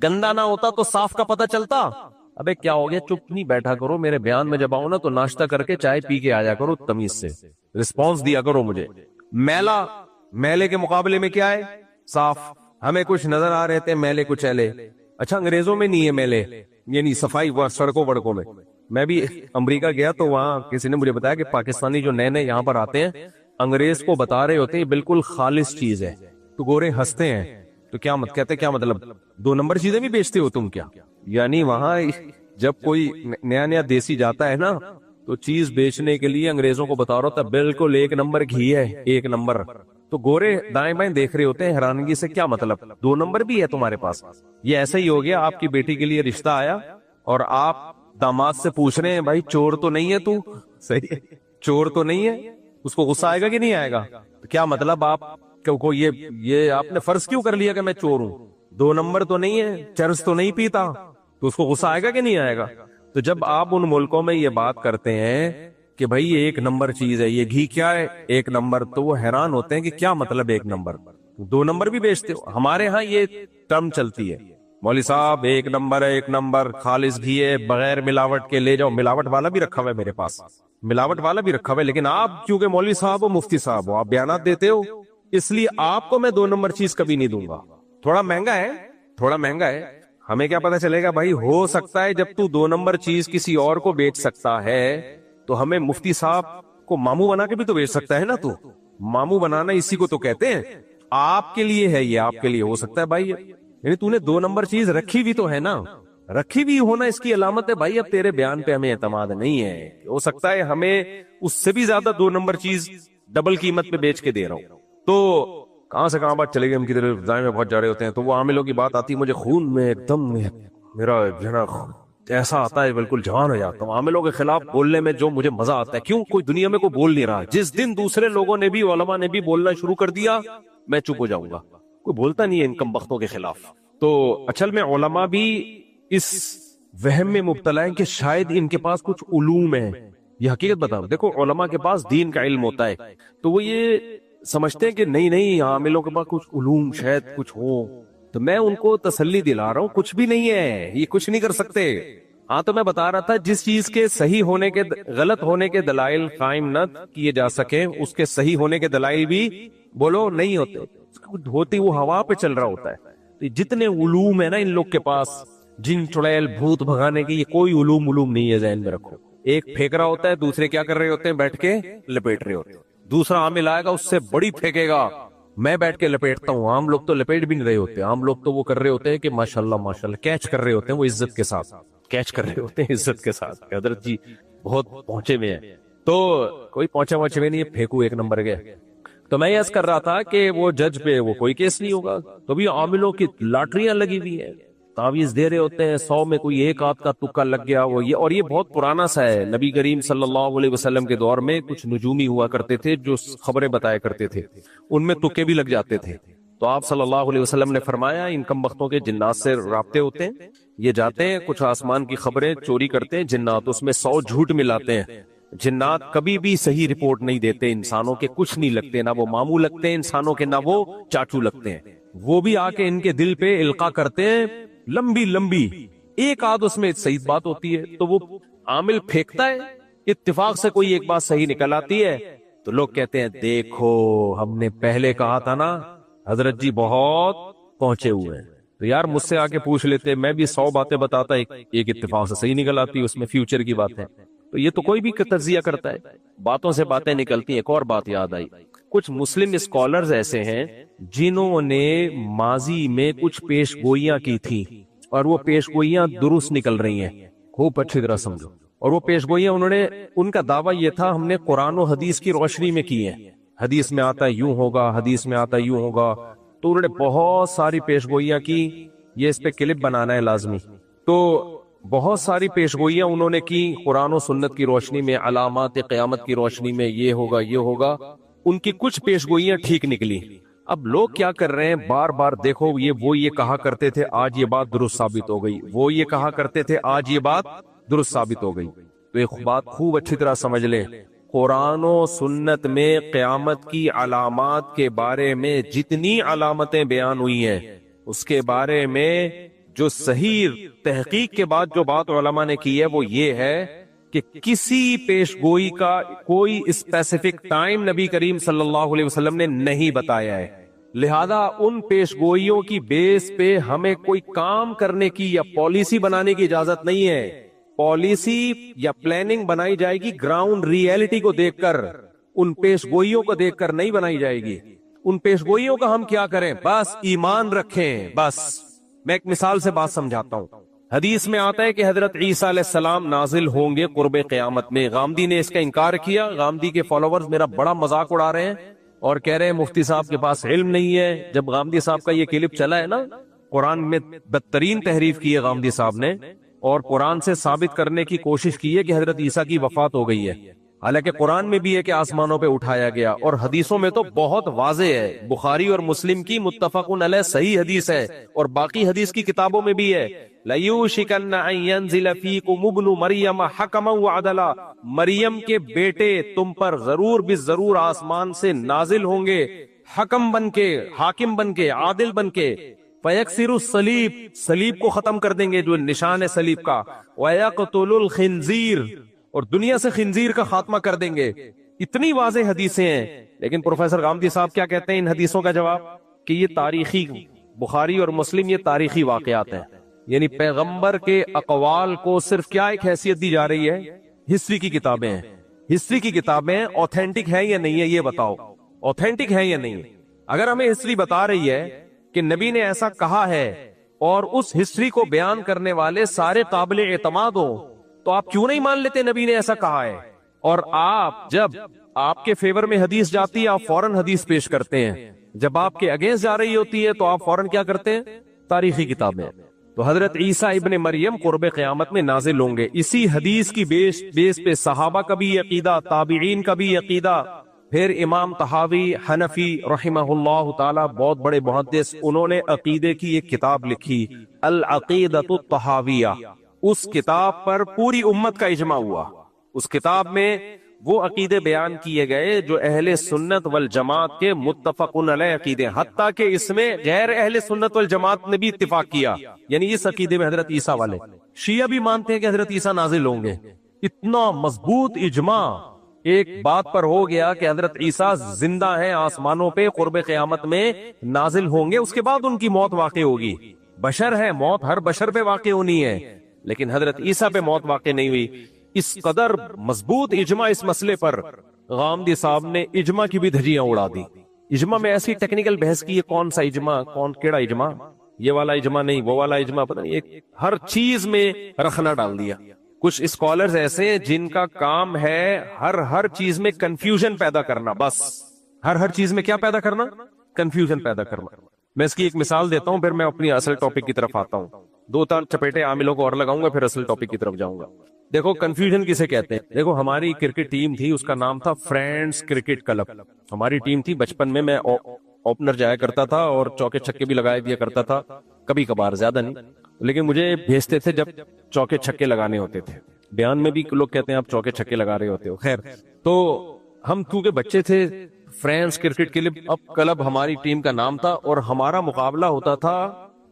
گندا نہ ہوتا تو صاف کا پتہ چلتا. ابے کیا ہو گیا, چپ نہیں بیٹھا کرو, میرے بیان میں جب آؤ نا تو ناشتہ کر کے چائے پی کے آیا کرو, تمیز سے رسپانس دیا کرو مجھے. میلا, میلے کے مقابلے میں کیا ہے؟ صاف. ہمیں کچھ نظر آ رہے تھے میلے کچیلے. اچھا انگریزوں میں نہیں ہے میلے, یعنی صفائی سڑکوں وڑکوں میں. میں بھی امریکہ گیا تو وہاں کسی نے مجھے بتایا کہ پاکستانی جو نئے نئے یہاں پر آتے ہیں, انگریز کو بتا رہے ہوتے ہیں یہ بالکل خالص چیز ہے. تو گورے ہنستے ہیں, تو کیا کہتے کیا مطلب 2 نمبر چیزیں بھی بیچتے ہو تم کیا؟ یعنی وہاں جب کوئی نیا دیسی جاتا ہے نا, تو چیز بیچنے کے لیے انگریزوں کو بتا رہا ہوتا بالکل 1 نمبر گھی ہے, 1 نمبر. تو گورے دائیں بائیں دیکھ رہے ہوتے ہیں حیرانگی سے، کیا مطلب 2 نمبر بھی ہے تمہارے پاس؟ یہ ایسا ہی ہو گیا، آپ کی بیٹی کے لیے رشتہ آیا اور آپ داماد سے پوچھ رہے ہیں بھائی چور تو نہیں ہے تو؟ صحیح ہے، چور تو نہیں ہے؟ اس کو غصہ آئے گا کہ نہیں آئے گا؟ تو کیا مطلب آپ کو یہ آپ نے فرض کیوں کر لیا کہ میں چور ہوں؟ 2 نمبر تو نہیں ہے، چرس تو نہیں پیتا، تو اس کو غصہ آئے گا کہ نہیں آئے گا؟ تو جب آپ ان ملکوں میں یہ بات کرتے ہیں کہ بھائی یہ 1 نمبر چیز ہے، یہ گھی کیا ہے 1 نمبر، تو وہ حیران ہوتے ہیں کہ کیا مطلب 1 نمبر، 2 نمبر بھی بیچتے ہو؟ ہمارے ہاں یہ ٹرم چلتی ہے، مولوی صاحب 1 نمبر ہے، 1 نمبر خالص گھی ہے بغیر ملاوٹ کے لے جاؤ۔ ملاوٹ والا بھی رکھا ہوا ہے میرے پاس، ملاوٹ والا بھی رکھا ہوا ہے، لیکن آپ کیونکہ مولوی صاحب ہو، مفتی صاحب ہو، آپ بیانات دیتے ہو، اس لیے آپ کو میں 2 نمبر چیز کبھی نہیں دوں گا۔ تھوڑا مہنگا ہے، تھوڑا مہنگا ہے، ہمیں کیا پتا چلے گا بھائی؟ ہو سکتا ہے جب تو 2 نمبر چیز کسی اور کو بیچ سکتا ہے تو ہمیں مفتی صاحب کو ماموں بنا کے بھی تو بیچ سکتا ہے نا؟ تو ماموں بنانا اسی کو تو کہتے ہیں۔ آپ کے لیے ہے یہ، آپ کے لیے ہو سکتا ہے بھائی، یعنی تو نے 2 نمبر چیز رکھی بھی تو ہے نا، رکھی بھی ہونا اس کی علامت ہے بھائی۔ اب تیرے بیان پہ ہمیں اعتماد نہیں ہے، ہو سکتا ہے ہمیں اس سے بھی زیادہ 2 نمبر چیز ڈبل قیمت پہ بیچ کے دے رہا ہوں۔ تو کہاں سے کہاں بات چلے گی، ہم کی طرف دائیں میں پہنچ جا رہے ہوتے ہیں۔ تو وہ عاملوں کی بات آتی ہے، مجھے خون میں ایک دم میرا ایسا آتا ہے، بالکل جوان ہو جاتا ہوں عاملوں کے خلاف بولنے میں، جو مجھے مزہ آتا ہے۔ کیوں؟ کوئی دنیا میں کوئی بول نہیں رہا، جس دن دوسرے لوگوں نے بھی، علماء نے بھی بولنا شروع کر دیا، میں چپ ہو جاؤں گا، کوئی بولتا نہیں ہے ان کم بختوں کے خلاف۔ تو اصل میں علماء بھی اس وہم میں مبتلا ہیں کہ شاید ان کے پاس کچھ علوم ہیں۔ یہ حقیقت بتاؤ، دیکھو علماء کے پاس دین کا علم ہوتا ہے، تو وہ یہ سمجھتے ہیں کہ نہیں عاملوں کے پاس کچھ علوم شاید کچھ ہو، تو میں ان کو تسلی دلا رہا ہوں کچھ بھی نہیں ہے، یہ کچھ نہیں کر سکتے۔ ہاں تو میں بتا رہا تھا، جس چیز کے صحیح ہونے کے غلط ہونے کے دلائل قائم نہ کیے جا سکیں، اس کے صحیح ہونے کے دلائل بھی بولو نہیں ہوتے، وہ ہوا پہ چل رہا ہوتا ہے۔ تو جتنے علوم ہیں نا ان لوگ کے پاس، جن چڑیل بھوت بھگانے کی، یہ کوئی علوم نہیں ہے، ذہن میں رکھو۔ ایک پھینک رہا ہوتا ہے، دوسرے کیا کر رہے ہوتے ہیں؟ بیٹھ کے لپیٹ رہے ہوتے ہیں۔ دوسرا عامل آئے گا، اس سے بڑی پھینکے گا، میں بیٹھ کے لپیٹتا ہوں۔ عام لوگ تو لپیٹ بھی نہیں رہے ہوتے، عام لوگ تو وہ کر رہے ہوتے ہیں کہ ماشاءاللہ کیچ کر رہے ہوتے ہیں، وہ عزت کے ساتھ کیچ کر رہے ہوتے ہیں، عزت کے ساتھ، حضرت جی بہت پہنچے ہوئے ہیں۔ تو کوئی پہنچے ہوئے نہیں ہے، پھینکو 1 نمبر گئے۔ تو میں یہ عرض کر رہا تھا کہ وہ جج پہ وہ کوئی کیس نہیں ہوگا، تو بھی عاملوں کی لاٹریاں لگی ہوئی ہیں، تعویذ دے رہے ہوتے ہیں، 100 میں کوئی 1 آدھ کا تکا لگ گیا، وہ یہ، اور یہ بہت پرانا سا ہے۔ نبی کریم صلی اللہ علیہ وسلم کے دور میں کچھ نجومی ہوا کرتے تھے جو خبریں بتایا کرتے تھے، ان میں تکے بھی لگ جاتے تھے۔ تو آپ صلی اللہ علیہ وسلم نے فرمایا ان کم بختوں کے جنات سے رابطے ہوتے ہیں، یہ جاتے ہیں کچھ آسمان کی خبریں چوری کرتے ہیں جنات، اس میں 100 جھوٹ ملاتے ہیں۔ جنات کبھی بھی صحیح رپورٹ نہیں دیتے، انسانوں کے کچھ نہیں لگتے، نہ وہ ماموں لگتے ہیں انسانوں کے، نہ وہ چاچو لگتے ہیں۔ وہ بھی آ کے ان کے دل پہ القا کرتے ہیں لمبی 1 آدھ اس میں صحیح بات ہوتی ہے، تو وہ عامل پھینکتا ہے، اتفاق سے کوئی 1 بات صحیح نکل آتی ہے، تو لوگ کہتے ہیں دیکھو ہم نے پہلے کہا تھا نا، حضرت جی بہت پہنچے ہوئے ہیں۔ تو یار مجھ سے آ کے پوچھ لیتے، میں بھی 100 باتیں بتاتا، ایک اتفاق سے صحیح نکل آتی، اس میں فیوچر کی بات ہے۔ تو یہ تو کوئی بھی تجزیہ کرتا ہے، باتوں سے باتیں نکلتی ہیں۔ ایک اور بات یاد آئی، کچھ مسلم اسکالرز ایسے ہیں جنہوں نے ماضی میں کچھ پیش گوئیاں کی تھی، اور وہ پیش گوئیاں درست نکل رہی ہیں، خوب اچھی طرح سمجھو۔ اور وہ پیش گوئیاں ان کا دعویٰ یہ تھا ہم نے قرآن و حدیث کی روشنی میں کی ہیں، حدیث میں آتا ہے یوں ہوگا، حدیث میں آتا ہے یوں ہوگا، تو انہوں نے بہت ساری پیش گوئیاں کی۔ یہ اس پہ کلپ بنانا ہے لازمی۔ تو بہت ساری پیش گوئیاں انہوں نے کی قرآن و سنت کی روشنی میں، علامات قیامت کی روشنی میں، یہ ہوگا یہ ہوگا۔ ان کی کچھ پیش گوئیاں ٹھیک نکلی۔ اب لوگ کیا کر رہے ہیں، بار بار دیکھو، وہ یہ کہا کرتے تھے، آج یہ بات درست ثابت ہو گئی، وہ یہ کہا کرتے تھے، آج یہ بات درست ثابت ہو گئی۔ تو ایک بات خوب اچھی طرح سمجھ لیں، قرآن و سنت میں قیامت کی علامات کے بارے میں جتنی علامتیں بیان ہوئی ہیں، اس کے بارے میں جو صحیح تحقیق کے بعد جو بات علماء نے کی ہے وہ یہ ہے کہ کسی پیش گوئی کا کوئی اسپیسیفک ٹائم نبی کریم صلی اللہ علیہ وسلم نے نہیں بتایا ہے، لہذا ان پیش گوئیوں کی بیس پہ ہمیں کوئی کام کرنے کی یا پالیسی بنانے کی اجازت نہیں ہے۔ پالیسی یا پلاننگ بنائی جائے گی گراؤنڈ ریئلٹی کو دیکھ کر، ان پیش گوئیوں کو دیکھ کر نہیں بنائی جائے گی۔ ان پیش گوئیوں کا ہم کیا کریں، بس ایمان رکھیں۔ بس میں ایک مثال سے بات سمجھاتا ہوں۔ حدیث میں آتا ہے کہ حضرت عیسیٰ علیہ السلام نازل ہوں گے قرب قیامت میں۔ غامدی نے اس کا انکار کیا، غامدی کے فالوورز میرا بڑا مذاق اڑا رہے ہیں اور کہہ رہے ہیں مفتی صاحب کے پاس علم نہیں ہے. جب غامدی صاحب کا یہ کلپ چلا ہے نا، قرآن میں بدترین تحریف کی ہے غامدی صاحب نے، اور قرآن سے ثابت کرنے کی کوشش کی ہے کہ حضرت عیسیٰ کی وفات ہو گئی ہے، حالانکہ قرآن میں بھی ہے کہ آسمانوں پہ اٹھایا گیا، اور حدیثوں میں تو بہت واضح ہے. بخاری اور مسلم کی متفق علیہ صحیح حدیث ہے، اور باقی حدیث کی کتابوں میں بھی ہے. لَيُوشِكَنَّ أَن يَنزِلَ فِيكُمُ ابْنُ مَرْيَمَ حَكَمًا وَعَدْلًا، مریم کے بیٹے تم پر ضرور بالضرور آسمان سے نازل ہوں گے، حکم بن کے، حاکم بن کے، عادل بن کے. فَيَكْسِرُ الصَّلِيبَ، صلیب کو ختم کر دیں گے جو نشان ہے صلیب کا. وَيَقْتُلُ الْخِنزِيرَ، اور دنیا سے خنزیر کا خاتمہ کر دیں گے. اتنی واضح حدیثیں ہیں. لیکن پروفیسر غامدی صاحب کیا کہتے ہیں ان حدیثوں کا جواب؟ کہ یہ تاریخی، بخاری اور مسلم یہ تاریخی واقعات ہیں. یعنی پیغمبر کے اقوال کو صرف کیا ایک حیثیت دی جا رہی ہے؟ ہسٹری کی کتابیں ہیں. ہسٹری کی کتابیں اوتھینٹک ہیں یا نہیں ہے یہ بتاؤ، اوتھینٹک ہیں یا نہیں. اگر ہمیں ہسٹری بتا رہی ہے کہ نبی نے ایسا کہا ہے اور اس ہسٹری کو بیان کرنے والے سارے قابل اعتماد ہوں، تو آپ کیوں نہیں مان لیتے نبی نے ایسا کہا ہے؟ اور آپ جب آپ کے فیور میں حدیث جاتی ہے آپ فوراً حدیث پیش کرتے ہیں، جب آپ کے اگینسٹ جا رہی ہوتی ہے تو آپ فوراً کیا کرتے ہیں؟ تاریخی کتابیں. تو حضرت عیسیٰ ابن مریم قرب قیامت میں نازل ہوں گے. اسی حدیث کی بیس پہ صحابہ کا بھی عقیدہ، تابعین کا بھی عقیدہ. پھر امام طحاوی حنفی رحمہ اللہ تعالی بہت بڑے محدث، انہوں نے عقیدے کی ایک کتاب لکھی العقیدۃ الطحاویہ. اس کتاب پر پوری امت کا اجماع ہوا. اس کتاب میں وہ عقیدے بیان کیے گئے جو اہل سنت والجماعت کے متفق علیہ عقیدے، حتیٰ کہ اس میں غیر اہل سنت والجماعت نے بھی اتفاق کیا. یعنی اس عقیدے میں حضرت عیسیٰ والے شیعہ بھی مانتے ہیں کہ حضرت عیسیٰ نازل ہوں گے. اتنا مضبوط اجماع ایک بات پر ہو گیا کہ حضرت عیسیٰ زندہ ہیں، آسمانوں پہ قرب قیامت میں نازل ہوں گے. اس کے بعد ان کی موت واقع ہوگی. بشر ہے، موت ہر بشر پہ واقع ہونی ہے، لیکن حضرت عیسیٰ پہ موت واقع نہیں ہوئی. اس قدر مضبوط اجماع اس مسئلے پر غامدی صاحب نے اجماع کی بھی دھجیاں اڑا دی. اجماع میں ایسی ٹیکنیکل بحث کی ہے، کون سا اجماع، کون کیڑا اجماع، یہ والا اجماع نہیں، وہ والا اجماع، پتہ نہیں، ایک ہر چیز میں رخنا ڈال دیا. کچھ اسکالرز ایسے ہیں جن کا کام ہے ہر چیز میں کنفیوژن پیدا کرنا. بس ہر چیز میں کیا پیدا کرنا؟ کنفیوژن پیدا کرنا. میں اس کی ایک مثال دیتا ہوں، پھر میں اپنی اصل ٹاپک کی طرف آتا ہوں. 2-4 چپیٹے عاملوں کو اور لگاؤں گا، پھر اصل ٹاپک کی طرف جاؤں گا. دیکھو کنفیوژن کسے کہتے ہیں. دیکھو ہماری کرکٹ ٹیم تھی، اس کا نام تھا فرینڈز کرکٹ کلب. ہماری ٹیم تھی، بچپن میں اوپنر جایا کرتا تھا اور چوکے چھکے بھی لگایا دیا کرتا تھا، کبھی کبھار، زیادہ نہیں. لیکن مجھے بھیجتے تھے جب چوکے چھکے لگانے ہوتے تھے. بیان میں بھی لوگ کہتے ہیں آپ چوکے چھکے لگا رہے ہوتے ہو. خیر، تو ہم کیونکہ بچے تھے، فرینڈز کرکٹ کلب ہماری ٹیم کا نام تھا، اور ہمارا مقابلہ ہوتا تھا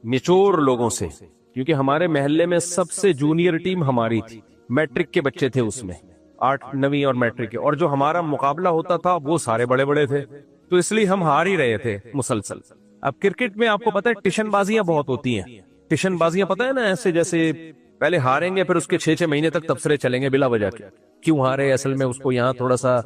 میچور لوگوں سے، کیونکہ ہمارے محلے میں سب سے جونیئر ٹیم ہماری تھی. میٹرک کے بچے تھے اس میں، 8 9ویں اور میٹرک کے، اور جو ہمارا مقابلہ ہوتا تھا وہ سارے بڑے بڑے تھے، تو اس لیے ہم ہار ہی رہے تھے مسلسل. اب کرکٹ میں آپ کو پتا ہے ٹیشن بازیاں بہت ہوتی ہیں. ٹیشن بازیاں پتا ہے نا، ایسے جیسے پہلے ہاریں گے پھر اس کے 6 مہینے تک تبصرے چلیں گے بلا وجہ کے، کیوں ہارے، اصل میں اس کو یہاں تھوڑا سا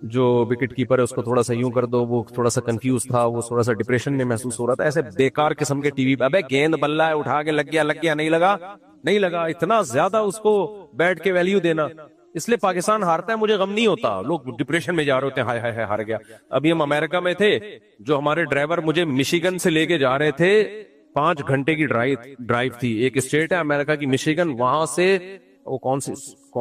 جو وکٹ کیپر ہے اس کو تھوڑا سا یوں کر دو، وہ تھوڑا سا کنفیوز تھا، وہ تھوڑا سا ڈپریشن میں محسوس ہو رہا تھا. ایسے بیکار قسم کے ٹی وی پہ، ابے گیند بلہ ہے، اٹھا کے لگ گیا نہیں لگا، اتنا زیادہ اس کو بیٹ کے ویلیو دینا. اس لیے پاکستان ہارتا ہے مجھے غم نہیں ہوتا، لوگ ڈپریشن میں جا رہے ہوتے ہیں، ہائے ہائے ہار گیا. ابھی ہم امریکہ میں تھے، جو ہمارے ڈرائیور مجھے مشیگن سے لے کے جا رہے تھے، 5 گھنٹے کی ڈرائیو تھی. ایک اسٹیٹ ہے امریکہ کی مشیگن، وہاں سے وہ کون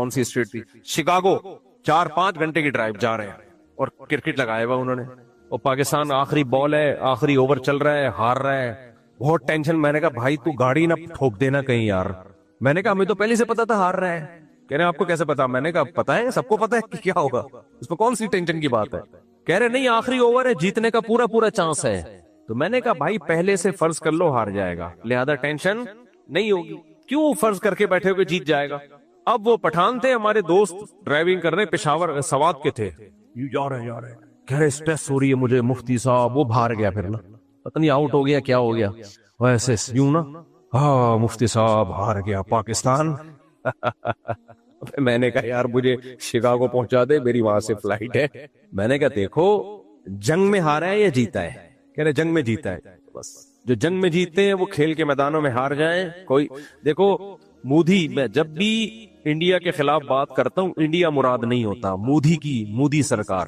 سی اسٹیٹ تھی، شکاگو. 4-5 گھنٹے کی ڈرائیو جا رہے ہیں، اور کرکٹ لگایا ہوا انہوں نے. اور پاکستان آخری بال ہے، آخری اوور چل رہا ہے، ہار رہا ہے، بہت ٹینشن. میں نے کہا بھائی تو گاڑی نہ ٹھوک دینا کہیں یار. میں نے کہا ہمیں تو پہلے سے پتا تھا ہار رہا ہے. کہہ رہے ہیں آپ کو کیسے پتا؟ میں نے کہا پتا ہے، سب کو پتا ہے کہ کیا ہوگا، اس میں کون سی ٹینشن کی بات ہے. کہہ رہے نہیں آخری اوور ہے، جیتنے کا پورا چانس ہے. تو میں نے کہا بھائی پہلے سے فرض کر لو ہار جائے گا، لہذا ٹینشن نہیں ہوگی، کیوں فرض کر کے بیٹھے ہوئے جیت جائے گا. اب وہ پٹھان تھے ہمارے دوست، ڈرائیونگ کر رہے، پشاور سوات کے تھے، جا رہے ہیں، کہہ رہے اسٹریس ہو رہی ہے مجھے مفتی صاحب. وہ بھار گیا، پھر نا پتہ نہیں آؤٹ ہو گیا کیا ہو گیا، ویسے یوں نا، ہاں مفتی صاحب ہار گیا پاکستان. میں نے کہا یار مجھے شکاگو پہنچا دے، میری وہاں سے فلائٹ ہے. میں نے کہا دیکھو جنگ میں ہارا ہے یا جیتا ہے؟ کہہ رہے جنگ میں جیتا ہے. بس جو جنگ میں جیتے ہیں وہ کھیل کے میدانوں میں ہار جائیں. کوئی دیکھو مودی، میں جب بھی انڈیا کے خلاف بات کرتا ہوں، انڈیا مراد نہیں ہوتا، مودی سرکار.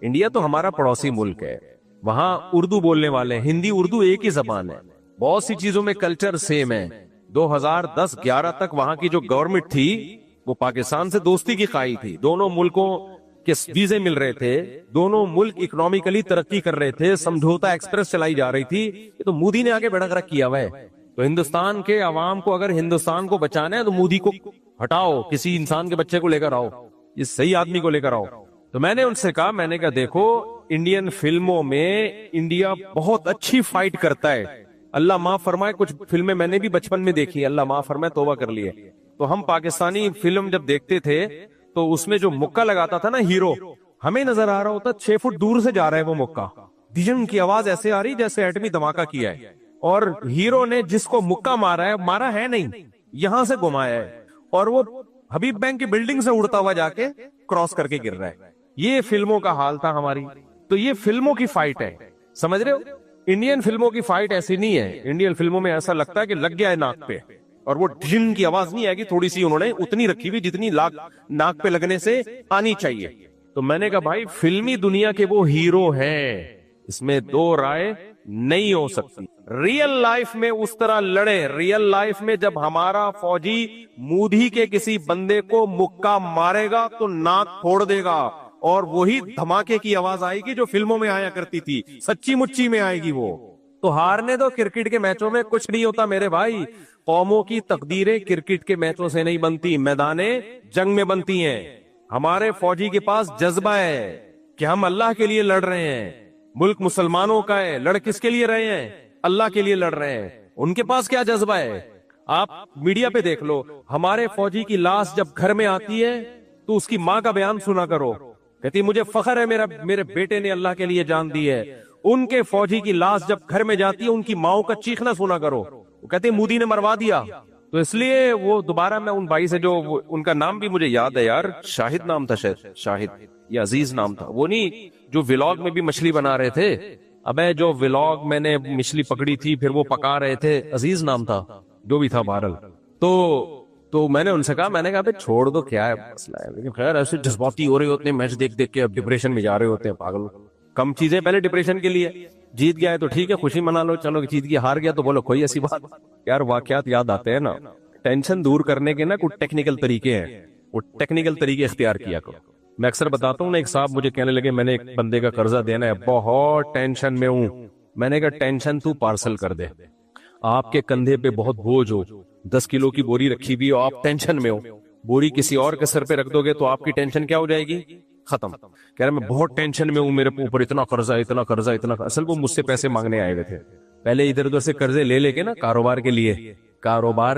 انڈیا تو ہمارا پڑوسی ملک ہے, وہاں اردو بولنے والے ہیں, ہندی اردو ایک ہی زبان ہے, بہت سی چیزوں میں کلچر سیم ہے. 2010-11 تک وہاں کی جو گورنمنٹ تھی وہ پاکستان سے دوستی کی خواہی تھی, دونوں ملکوں کے ویزے مل رہے تھے, دونوں ملک اکنامکلی ترقی کر رہے تھے, سمجھوتا ایکسپریس چلائی جا رہی تھی. یہ تو مودی نے آگے بڑھا کر کیا ہوا ہے. تو ہندوستان کے عوام کو اگر ہندوستان کو بچانا ہے تو مودی کو ہٹاؤ, کسی انسان کے بچے کو لے کر آؤ, اس صحیح آدمی کو لے کر آؤ. تو میں نے ان سے کہا, میں نے کہا دیکھو انڈین فلموں میں انڈیا بہت اچھی فائٹ کرتا ہے, اللہ معاف فرمائے کچھ فلمیں میں نے بھی بچپن میں دیکھی, اللہ معاف فرمائے, توبہ کر لیے. تو ہم پاکستانی فلم جب دیکھتے تھے تو اس میں جو مکہ لگاتا تھا نا ہیرو, ہمیں نظر آ رہا ہوتا 6 فٹ دور سے جا رہا ہے وہ مکہ, ڈیجن کی آواز ایسے آ رہی جیسے ایٹمی دھماکہ کیا ہے, اور ہیرو نے جس کو مکہ مارا ہے نہیں, یہاں سے گھمایا ہے, اور وہ حبیب بینک کی بلڈنگ سے اڑتا ہوا جا کے کراس کر کے گر رہا ہے. یہ فلموں کا حال تھا ہماری. تو یہ فلموں کی فائٹ ہے, سمجھ رہے ہو. انڈین فلموں کی فائٹ ایسی نہیں ہے. انڈین فلموں میں ایسا لگتا ہے کہ لگ گیا ہے ناک پہ, اور وہ ڈھن کی آواز نہیں آئے گی, تھوڑی سی انہوں نے اتنی رکھی ہوئی جتنی ناک پہ لگنے سے آنی چاہیے. تو میں نے کہا بھائی فلمی دنیا کے وہ ہیرو ہیں, اس میں دو رائے نہیں ہو سکتی. ریئل لائف میں اس طرح لڑے, ریئل لائف میں جب ہمارا فوجی مودی کے کسی بندے کو مکہ مارے گا تو ناک پھوڑ دے گا, اور وہی دھماکے کی آواز آئے گی جو فلموں میں آیا کرتی تھی, سچی مچی میں آئے گی وہ. تو ہارنے دو, کرکٹ کے میچوں میں کچھ نہیں ہوتا میرے بھائی. قوموں کی تقدیریں کرکٹ کے میچوں سے نہیں بنتی, میدان جنگ میں بنتی ہیں. ہمارے فوجی کے پاس جذبہ ہے کہ ہم اللہ کے لیے لڑ رہے ہیں, ملک مسلمانوں کا ہے, لڑ کس کے لیے رہے ہیں, اللہ کے لیے لڑ رہے ہیں. ان کے پاس کیا جذبہ ہے, آپ میڈیا پہ دیکھ لو, ہمارے فوجی کی لاش جب گھر میں آتی ہے تو اس کی ماں کا بیان سنا کرو, کہتی مجھے فخر ہے میرے بیٹے نے اللہ کے لیے جان دی ہے. ان کے فوجی کی لاش جب گھر میں جاتی ہے ان کی ماؤں کا چیخنا سنا کرو, وہ کہتے ہیں مودی نے مروا دیا. تو اس لیے وہ دوبارہ میں ان بھائی سے, جو ان کا نام بھی مجھے یاد ہے یار, شاہد نام تھا, شاہد یا عزیز نام تھا, وہ نہیں جو ولاگ میں بھی مچھلی بنا رہے تھے, ابے جو ولاگ میں نے مچھلی پکڑی تھی پھر وہ پکا رہے تھے, عزیز نام تھا, جو بھی تھا بہرحال. تو میں نے ان سے کہا, میں نے کہا چھوڑ دو کیا ہے مسئلہ ہے, لیکن خیر ایسے جذباتی ہو رہے ہوتے ہیں میچ دیکھ کے, اب ڈپریشن میں جا رہے ہوتے ہیں پاگل. کم چیزیں پہلے ڈپریشن کے لیے, جیت گیا ہے تو ٹھیک ہے خوشی منا لو, چلو جیت گیا, ہار گیا تو بولو کوئی ایسی بات. یار واقعات یاد آتے ہیں نا, ٹینشن دور کرنے کے نا کچھ ٹیکنیکل طریقے ہیں, وہ ٹیکنیکل طریقے اختیار کیا کرو. میں اکثر بتاتا ہوں نا, ایک صاحب مجھے کہنے لگے میں نے ایک بندے کا قرضہ دینا ہے, بہت ٹینشن میں ہوں. میں نے کہا ٹینشن تو پارسل کر دے, آپ کے کندھے پہ بہت بوجھ ہو, 10 کلو کی بوری رکھی ہوئی ہو, آپ ٹینشن میں ہو, بوری کسی اور کے سر پہ رکھ دو گے تو آپ کی ٹینشن کیا ہو جائے گی, ختم. کہہ رہا میں بہت ٹینشن میں ہوں, میرے اوپر اتنا قرضہ اتنا قرضہ اتنا. اصل وہ مجھ سے پیسے مانگنے آئے ہوئے تھے, پہلے ادھر ادھر سے قرضے لے کے نا کاروبار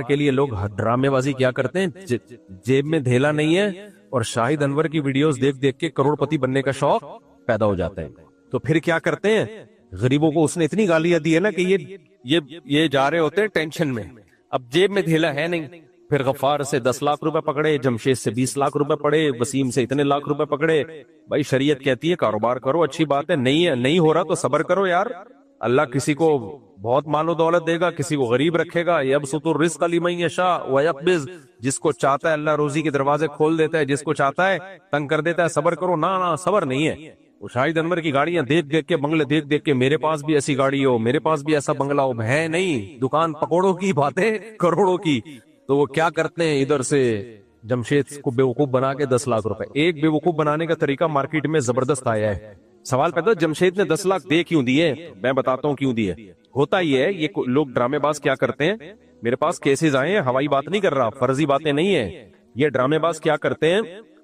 کے لیے لوگ ڈرامے بازی کیا کرتے ہیں, جیب میں دھیلا نہیں ہے اور شاہد انور کی ویڈیوز دیکھ کے کروڑ پتی بننے کا شوق پیدا ہو جاتا ہے. تو پھر کیا کرتے ہیں, غریبوں کو اس نے اتنی گالیاں دی ہے نا کہ یہ جا رہے ہوتے ہیں ٹینشن میں, اب جیب میں دھیلا ہے نہیں. پھر غفار سے 10 لاکھ روپے پکڑے, جمشید سے 20 لاکھ روپے پڑے, وسیم سے اتنے لاکھ روپے پکڑے. بھائی شریعت کہتی ہے کاروبار کرو, اچھی بات ہے, نہیں ہو رہا تو صبر کرو یار, اللہ کسی کو بہت مال و دولت دے گا, کسی کو غریب رکھے گا. یبسط الرزق لمن یشاء ویقبض, جس کو چاہتا ہے اللہ روزی کے دروازے کھول دیتا ہے, جس کو چاہتا ہے تنگ کر دیتا ہے. صبر کرو. نہ صبر نہیں ہے. وہ شاہد انور کی گاڑیاں دیکھ کے, بنگلے دیکھ کے, میرے پاس بھی ایسی گاڑی ہو, میرے پاس بھی ایسا بنگلہ ہو, ہے نہیں. دکان پکوڑوں کی باتیں کروڑوں کی. تو وہ کیا کرتے ہیں, ادھر سے جمشید کو بیوقوف بنا کے 10 لاکھ روپے. ایک بیوقوف بنانے کا طریقہ مارکیٹ میں زبردست آیا ہے. سوال پیدا, جمشید نے 10 لاکھ دے کیوں دیے؟ میں بتاتا ہوں کیوں دیے. ہوتا یہ ہے, یہ لوگ ڈرامے باز کیا کرتے ہیں, میرے پاس کیسز آئے ہیں, ہوائی بات نہیں کر رہا, فرضی باتیں نہیں ہیں. یہ ڈرامے باز کیا کرتے ہیں,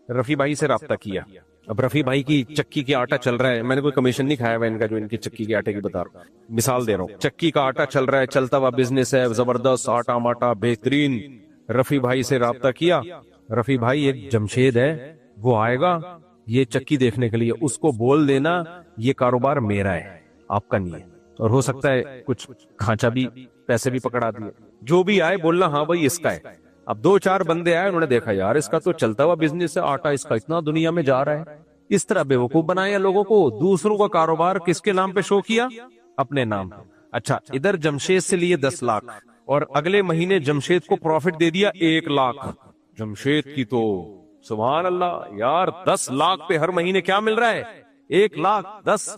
رفیع بھائی سے رابطہ کیا. اب رفیع بھائی کی چکی کے آٹا چل رہا ہے, میں نے کوئی کمیشن نہیں کھایا ہوا ان کا, جو ان کی چکی کے آٹے کی بتا رہا ہوں, مثال دے رہا ہوں. چکی کا آٹا چل رہا ہے, چلتا ہوا بزنس ہے, زبردست آٹا ماٹا بہترین. رفیع بھائی سے رابطہ کیا. رفیع بھائی ایک جمشید ہے, وہ آئے گا یہ چکی دیکھنے کے لیے, اس کو بول دینا یہ کاروبار میرا ہے, آپ کا نہیں ہے. اور ہو سکتا ہے کچھ کھانچا بھی, پیسے بھی پکڑا دیے. جو بھی آئے بولنا ہاں بھائی اس کا ہے. اب 2-4 بندے آئے, انہوں نے دیکھا یار اس کا تو چلتا ہوا بزنس ہے, آٹا اس کا اتنا دنیا میں جا رہا ہے. اس طرح بیوقوف بنایا لوگوں کو. دوسروں کا کاروبار کس کے نام پہ شو کیا, اپنے نام پہ. اچھا, ادھر جمشید سے لیے 10 لاکھ اور اگلے مہینے جمشید کو پروفٹ دے دیا 1 لاکھ. جمشید کی تو سبحان اللہ یار, 10 لاکھ پہ ہر مہینے کیا مل رہا ہے, 1,10,000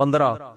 15।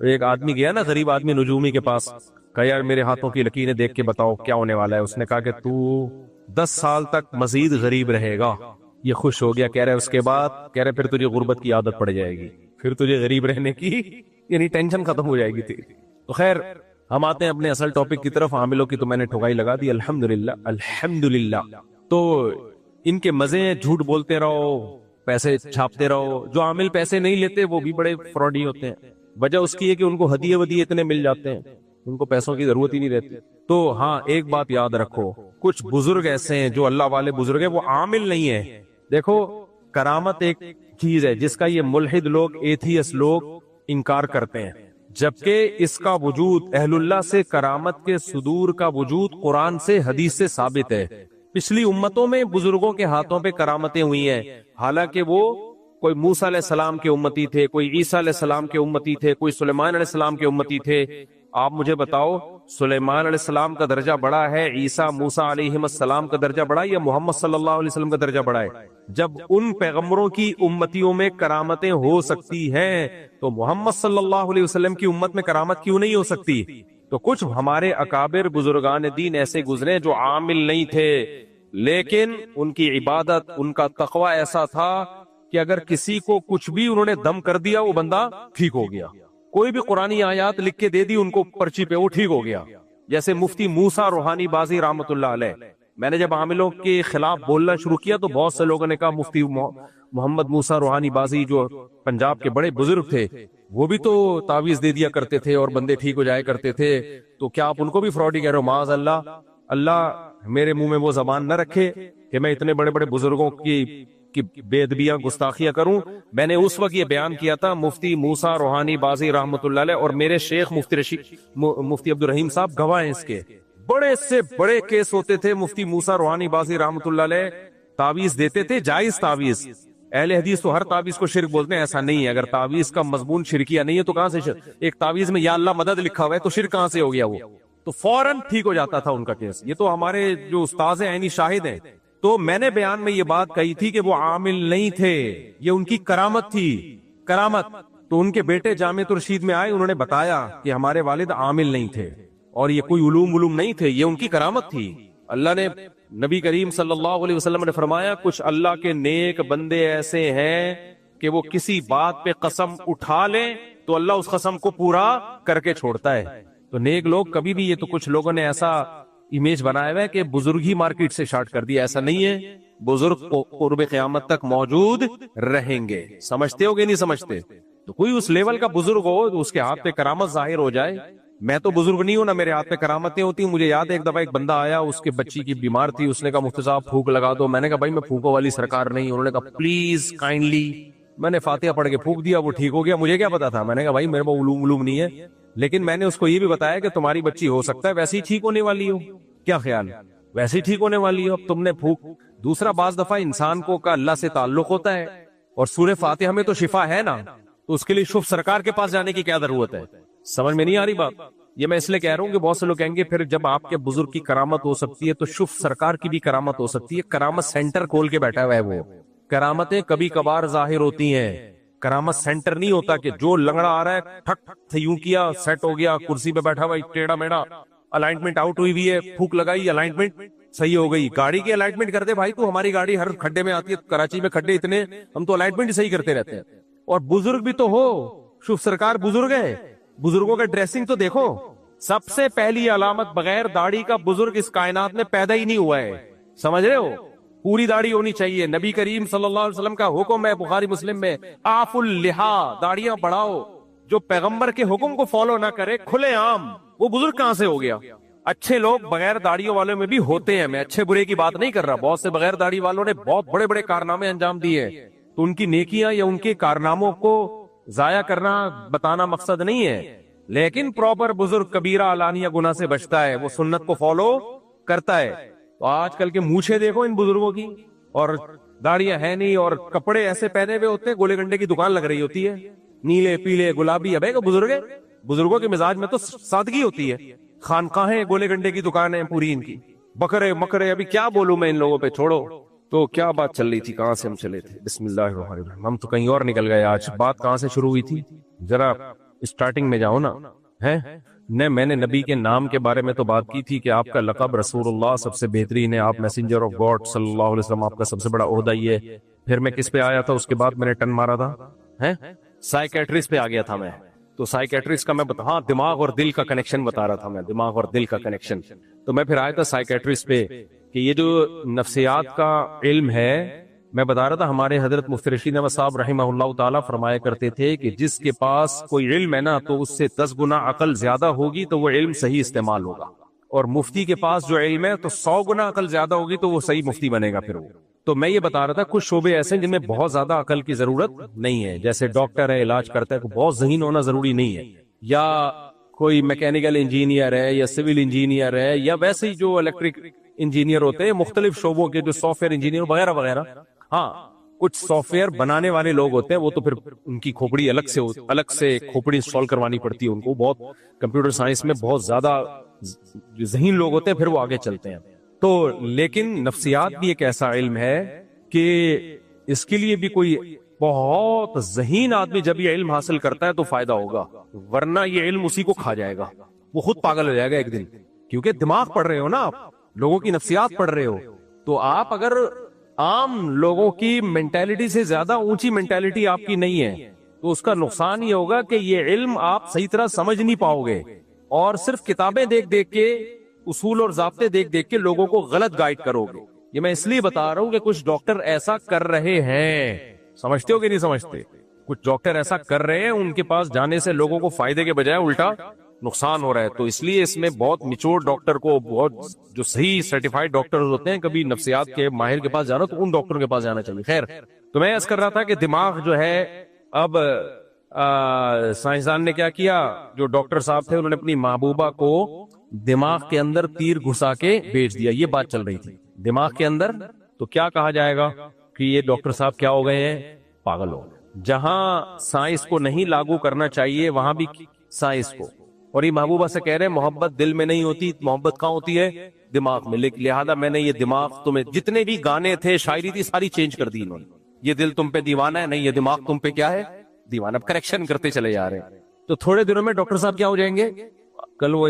ایک آدمی گیا نا غریب آدمی نجومی کے پاس, کہا یار میرے ہاتھوں کی لکیریں دیکھ کے بتاؤ کیا ہونے والا ہے. اس نے کہا کہ تو 10 سال تک مزید غریب رہے گا. یہ خوش ہو گیا, کہہ رہے اس کے بعد, کہہ رہے پھر تجھے غربت کی عادت پڑ جائے گی, پھر تجھے غریب رہنے کی یعنی ٹینشن ختم ہو جائے گی تیری. تو خیر ہم آتے ہیں اپنے اصل ٹاپک کی طرف. عاملوں کی تو میں نے ٹھکائی لگا دی, الحمدللہ الحمدللہ. تو ان کے مزے ہیں, جھوٹ بولتے رہو, پیسے چھاپتے رہو. جو عامل پیسے نہیں لیتے وہ بھی بڑے فراڈی ہوتے ہیں. وجہ اس کی ہے کہ ان کو ہدیے ودیے اتنے مل جاتے ہیں, ان کو پیسوں کی ضرورت ہی نہیں رہتی. تو ہاں ایک بات یاد رکھو, کچھ بزرگ ایسے ہیں جو اللہ والے بزرگ ہیں, وہ عامل نہیں ہیں. دیکھو کرامت ایک چیز ہے جس کا یہ ملحد لوگ, ایتھیس لوگ انکار کرتے ہیں, جبکہ اس کا وجود اہل اللہ سے کرامت کے صدور کا وجود قرآن سے حدیث سے ثابت ہے. پچھلی امتوں میں بزرگوں کے ہاتھوں پہ کرامتیں ہوئی ہیں, حالانکہ وہ کوئی موسیٰ علیہ السلام کے امتی تھے, کوئی عیسیٰ علیہ السلام کے امتی تھے, کوئی سلیمان علیہ السلام کے امتی تھے. آپ مجھے بتاؤ سلیمان علیہ السلام کا درجہ بڑا ہے, عیسیٰ موسیٰ علیہ السلام کا درجہ بڑا ہے, یا محمد صلی اللہ علیہ وسلم کا درجہ بڑا ہے؟ جب ان پیغمبروں کی امتیوں میں کرامتیں ہو سکتی ہیں تو محمد صلی اللہ علیہ وسلم کی امت میں کرامت کیوں نہیں ہو سکتی؟ تو کچھ ہمارے اکابر بزرگان دین ایسے گزرے جو عامل نہیں تھے, لیکن ان کی عبادت, ان کا تقوی ایسا تھا کہ اگر کسی کو کچھ بھی انہوں نے دم کر دیا وہ بندہ ٹھیک ہو گیا. کوئی بھی قرآنی آیات لکھ کے دے دی ان کو پرچی پہ, وہ ٹھیک ہو گیا. جیسے مفتی موسیٰ روحانی بازی رحمت اللہ علیہ, میں نے جب عاملوں کے خلاف بولنا شروع کیا تو بہت سے لوگوں نے کہا مفتی محمد موسیٰ روحانی بازی جو پنجاب کے بڑے بزرگ تھے وہ بھی تو تعویذ دے دیا کرتے تھے اور بندے ٹھیک ہو جایا کرتے تھے, تو کیا آپ ان کو بھی فراڈی کہہ رہے ہو؟ معاذ اللہ, اللہ میرے منہ میں وہ زبان نہ رکھے کہ میں اتنے بڑے بڑے بزرگوں کی بے ادبیاں گستاخیاں کروں. میں نے اس وقت یہ بیان کیا تھا, مفتی موسیٰ روحانی بازی رحمت اللہ علیہ اور میرے شیخ مفتی عبد الرحیم صاحب گواہ ہیں اس کے. بڑے سے بڑے کیس ہوتے تھے, مفتی موسیٰ روحانی بازی رحمت اللہ علیہ تعویذ دیتے تھے, جائز تعویذ. اہل حدیث تو ہر تعویذ کو شرک بولتے ہیں, ایسا نہیں ہے. اگر تعویذ کا مضمون شرکیہ نہیں ہے تو کہاں سے ایک تعویذ میں یا اللہ مدد لکھا ہوا ہے تو شرک کہاں سے ہو گیا؟ وہ تو فوراً ٹھیک ہو جاتا تھا ان کا کیس. یہ تو ہمارے جو استاذ ہیں عینی شاہد ہیں. تو میں نے بیان میں یہ بات کہی تھی کہ وہ عامل نہیں تھے, یہ ان کی کرامت تھی. کرامت تو ان کے بیٹے جامعۃ الرشید میں آئے, انہوں نے بتایا کہ ہمارے والد عامل نہیں تھے اور یہ کوئی علوم نہیں تھے, یہ ان کی کرامت تھی. اللہ نے, نبی کریم صلی اللہ علیہ وسلم نے فرمایا کچھ اللہ کے نیک بندے ایسے ہیں کہ وہ کسی بات پہ قسم اٹھا لیں تو اللہ اس قسم کو پورا کر کے چھوڑتا ہے. تو نیک لوگ کبھی بھی, یہ تو کچھ لوگوں نے ایسا امیج بنایا ہوا ہے کہ بزرگ ہی مارکیٹ سے شارٹ کر دیا, ایسا نہیں ہے. بزرگ قرب قیامت تک موجود رہیں گے. سمجھتے ہو گے نہیں سمجھتے؟ تو کوئی اس لیول کا بزرگ ہو تو اس کے ہاتھ پہ کرامت ظاہر ہو جائے. میں تو بزرگ نہیں ہوں نا, میرے ہاتھ پہ کرامتیں ہوتی ہیں. مجھے یاد ہے ایک دفعہ ایک بندہ آیا, اس کے بچی کی بیمار تھی, اس نے کہا مفتی صاحب پھونک لگا دو. میں نے کہا بھائی میں پھونکوں والی سرکار نہیں. انہوں نے کہا پلیز کائنڈلی. میں نے فاتحہ پڑھ کے پھونک دیا, وہ ٹھیک ہو گیا. مجھے کیا پتا تھا؟ میں نے کہا بھائی میرے کو علوم نہیں ہے, لیکن میں نے اس کو یہ بھی بتایا کہ تمہاری بچی ہو سکتا ہے ویسے ہی ٹھیک ہونے والی ہو. کیا خیال ہے؟ ویسے ہی ٹھیک ہونے والی ہو, اب تم نے پھونک. دوسرا, بعض دفعہ انسان کو کا اللہ سے تعلق ہوتا ہے اور سورہ فاتحہ میں تو شفا ہے نا, تو اس کے لیے شف سرکار کے پاس جانے کی کیا ضرورت ہے؟ سمجھ میں نہیں آ رہی بات؟ یہ میں اس لیے کہہ رہا ہوں کہ بہت سے لوگ کہیں گے پھر جب آپ کے بزرگ کی کرامت ہو سکتی ہے تو شف سرکار کی بھی کرامت ہو سکتی ہے. کرامت سینٹر کھول کے بیٹھا ہوا ہے وہ. کرامتیں کبھی کبھار ظاہر ہوتی ہیں, کرامت سینٹر نہیں ہوتا کہ جو لنگڑا آ رہا ہے ٹھک سے یوں کیا سیٹ ہو گیا, کرسی پہ بیٹھا ہوا ٹیڑھا میڑا, الائنمنٹ آؤٹ ہوئی ہے, پھونک لگائی, الائنمنٹ صحیح ہو گئی. گاڑی کی الائنمنٹ کر دے بھائی, تو ہماری گاڑی ہر کھڈے میں آتی ہے, کراچی میں کھڈے اتنے, ہم تو الائنمنٹ صحیح کرتے رہتے ہیں. اور بزرگ بھی تو ہو, شف سرکار بزرگ ہے, بزرگوں کا ڈریسنگ تو دیکھو. سب سے پہلی علامت بغیر داڑھی کا بزرگ اس کائنات میں پیدا ہی نہیں ہوا ہے. سمجھ رہے ہو؟ پوری داڑھی ہونی چاہیے. نبی کریم صلی اللہ علیہ وسلم کا حکم ہے بخاری مسلم میں, آف اللحا, داڑیاں بڑھاؤ. جو پیغمبر کے حکم کو فالو نہ کرے کھلے عام, وہ بزرگ کہاں سے ہو گیا؟ اچھے لوگ بغیر داڑھیوں والوں میں بھی ہوتے ہیں, میں اچھے برے کی بات نہیں کر رہا. بہت سے بغیر داڑھی والوں نے بہت بڑے بڑے کارنامے انجام دیے, تو ان کی نیکیاں یا ان کے کارناموں کو ضائع کرنا بتانا مقصد نہیں ہے. لیکن پراپر بزرگ کبیرہ علانیہ گناہ سے بچتا ہے, وہ سنت کو فالو کرتا ہے. تو آج کل کے مونچھیں دیکھو ان بزرگوں کی, اور داڑیاں ہے نہیں, اور کپڑے ایسے پہنے ہوئے ہوتے ہیں گولے گنڈے کی دکان لگ رہی ہوتی ہے, نیلے پیلے گلابی. ابے کو بزرگ ہے, بزرگوں کے مزاج میں تو سادگی ہوتی ہے. خانقاہیں گولے گنڈے کی دکانیں پوری ان کی, بکرے مکرے. ابھی کیا بولوں میں ان لوگوں پہ, چھوڑو. تو کیا بات چل رہی تھی, کہاں سے ہم چلے تھے؟ بسم اللہ الرحمن الرحیم. ہم تو کہیں اور نکل گئے. آج بات کہاں سے شروع ہوئی تھی ذرا اسٹارٹنگ میں جاؤ نا ہے نہ. میں نے نبی کے نام کے بارے میں تو بات کی تھی کہ آپ کا لقب رسول اللہ سب سے بہترین ہے, آپ میسنجر آف گاڈ صلی اللہ علیہ وسلم, آپ کا سب سے بڑا عہدہ یہ ہے. پھر میں کس پہ آیا تھا اس کے بعد میں نے ٹن مارا تھا ہے سائیکیٹرسٹ پہ آ گیا تھا میں. تو سائیکیٹرسٹ کا میں ہاں دماغ اور دل کا کنیکشن بتا رہا تھا میں, دماغ اور دل کا کنیکشن. تو میں پھر آیا تھا سائیکیٹرسٹ پہ کہ یہ جو نفسیات کا علم ہے, میں بتا رہا تھا ہمارے حضرت مفتی رشید احمد صاحب رحمہ اللہ تعالیٰ فرمایا کرتے تھے کہ جس کے پاس کوئی علم ہے نا تو اس سے 10 گنا عقل زیادہ ہوگی تو وہ علم صحیح استعمال ہوگا, اور مفتی کے پاس جو علم ہے تو 100 گنا عقل زیادہ ہوگی تو وہ صحیح مفتی بنے گا پھر وہ. تو میں یہ بتا رہا تھا کچھ شعبے ایسے ہیں جن میں بہت زیادہ عقل کی ضرورت نہیں ہے, جیسے ڈاکٹر ہے علاج کرتا ہے, بہت ذہین ہونا ضروری نہیں ہے, یا کوئی میکینیکل انجینئر ہے یا سول انجینئر ہے, یا ویسے ہی جو الیکٹرک انجینئر ہوتے ہیں مختلف شعبوں کے, جو سافٹ ویئر انجینئر وغیرہ وغیرہ. ہاں کچھ سافٹ ویئر بنانے والے لوگ ہوتے ہیں وہ تو پھر ان کی کھوپڑی الگ سے کھوپڑی انسٹال کروانی پڑتی ہے ان کو, بہت کمپیوٹر سائنس میں بہت زیادہ ذہین لوگ ہوتے ہیں, پھر وہ آگے چلتے ہیں. تو لیکن نفسیات بھی ایک ایسا علم ہے کہ اس کے لیے بھی کوئی بہت ذہین آدمی جب یہ علم حاصل کرتا ہے تو فائدہ ہوگا, ورنہ یہ علم اسی کو کھا جائے گا, وہ خود پاگل ہو جائے گا ایک دن. کیونکہ دماغ پڑھ رہے ہو نا آپ, لوگوں کی نفسیات پڑھ رہے ہو, تو آپ اگر عام لوگوں کی مینٹالٹی سے زیادہ اونچی مینٹالٹی آپ کی نہیں ہے تو اس کا نقصان یہ ہوگا کہ یہ علم آپ صحیح طرح سمجھ نہیں پاؤ گے, اور صرف کتابیں دیکھ دیکھ کے, اصول اور ضابطے دیکھ دیکھ کے لوگوں کو غلط گائیڈ کرو گے. یہ میں اس لیے بتا رہا ہوں کہ کچھ ڈاکٹر ایسا کر رہے ہیں, سمجھتے ہو کہ نہیں سمجھتے, کچھ ڈاکٹر ایسا کر رہے ہیں, ان کے پاس جانے سے لوگوں کو فائدے کے بجائے الٹا نقصان ہو رہا ہے. تو اس لیے اس میں بہت میچور ڈاکٹر کو, بہت جو صحیح سرٹیفائڈ ڈاکٹر ہوتے ہیں, کبھی نفسیات کے ماہر کے پاس جانا تو ان ڈاکٹروں کے پاس جانا چاہیے. خیر, تو میں عرض کر رہا تھا کہ دماغ جو ہے, اب سائنسدان نے کیا کیا, جو ڈاکٹر صاحب تھے انہوں نے اپنی محبوبہ کو دماغ کے اندر تیر گھسا کے بیچ دیا. یہ بات چل رہی تھی دماغ کے اندر, تو کیا کہا جائے گا کہ یہ ڈاکٹر صاحب کیا ہو گئے ہیں, پاگل ہو گئے. جہاں سائنس کو نہیں لاگو کرنا چاہیے وہاں بھی سائنس کو, اور یہ محبوبہ سے کہہ رہے ہیں محبت دل میں نہیں ہوتی, محبت کہاں ہوتی ہے, دماغ میں. لیکن لہذا میں نے یہ دماغ تمہیں, جتنے بھی گانے تھے شاعری تھی ساری چینج کر دی انہوں نے. یہ دل تم پہ دیوانہ ہے, نہیں یہ دماغ تم پہ کیا ہے, دیوانہ. اب کریکشن کرتے چلے جا رہے ہیں. تو تھوڑے دنوں میں ڈاکٹر صاحب کیا ہو جائیں گے. کل وہ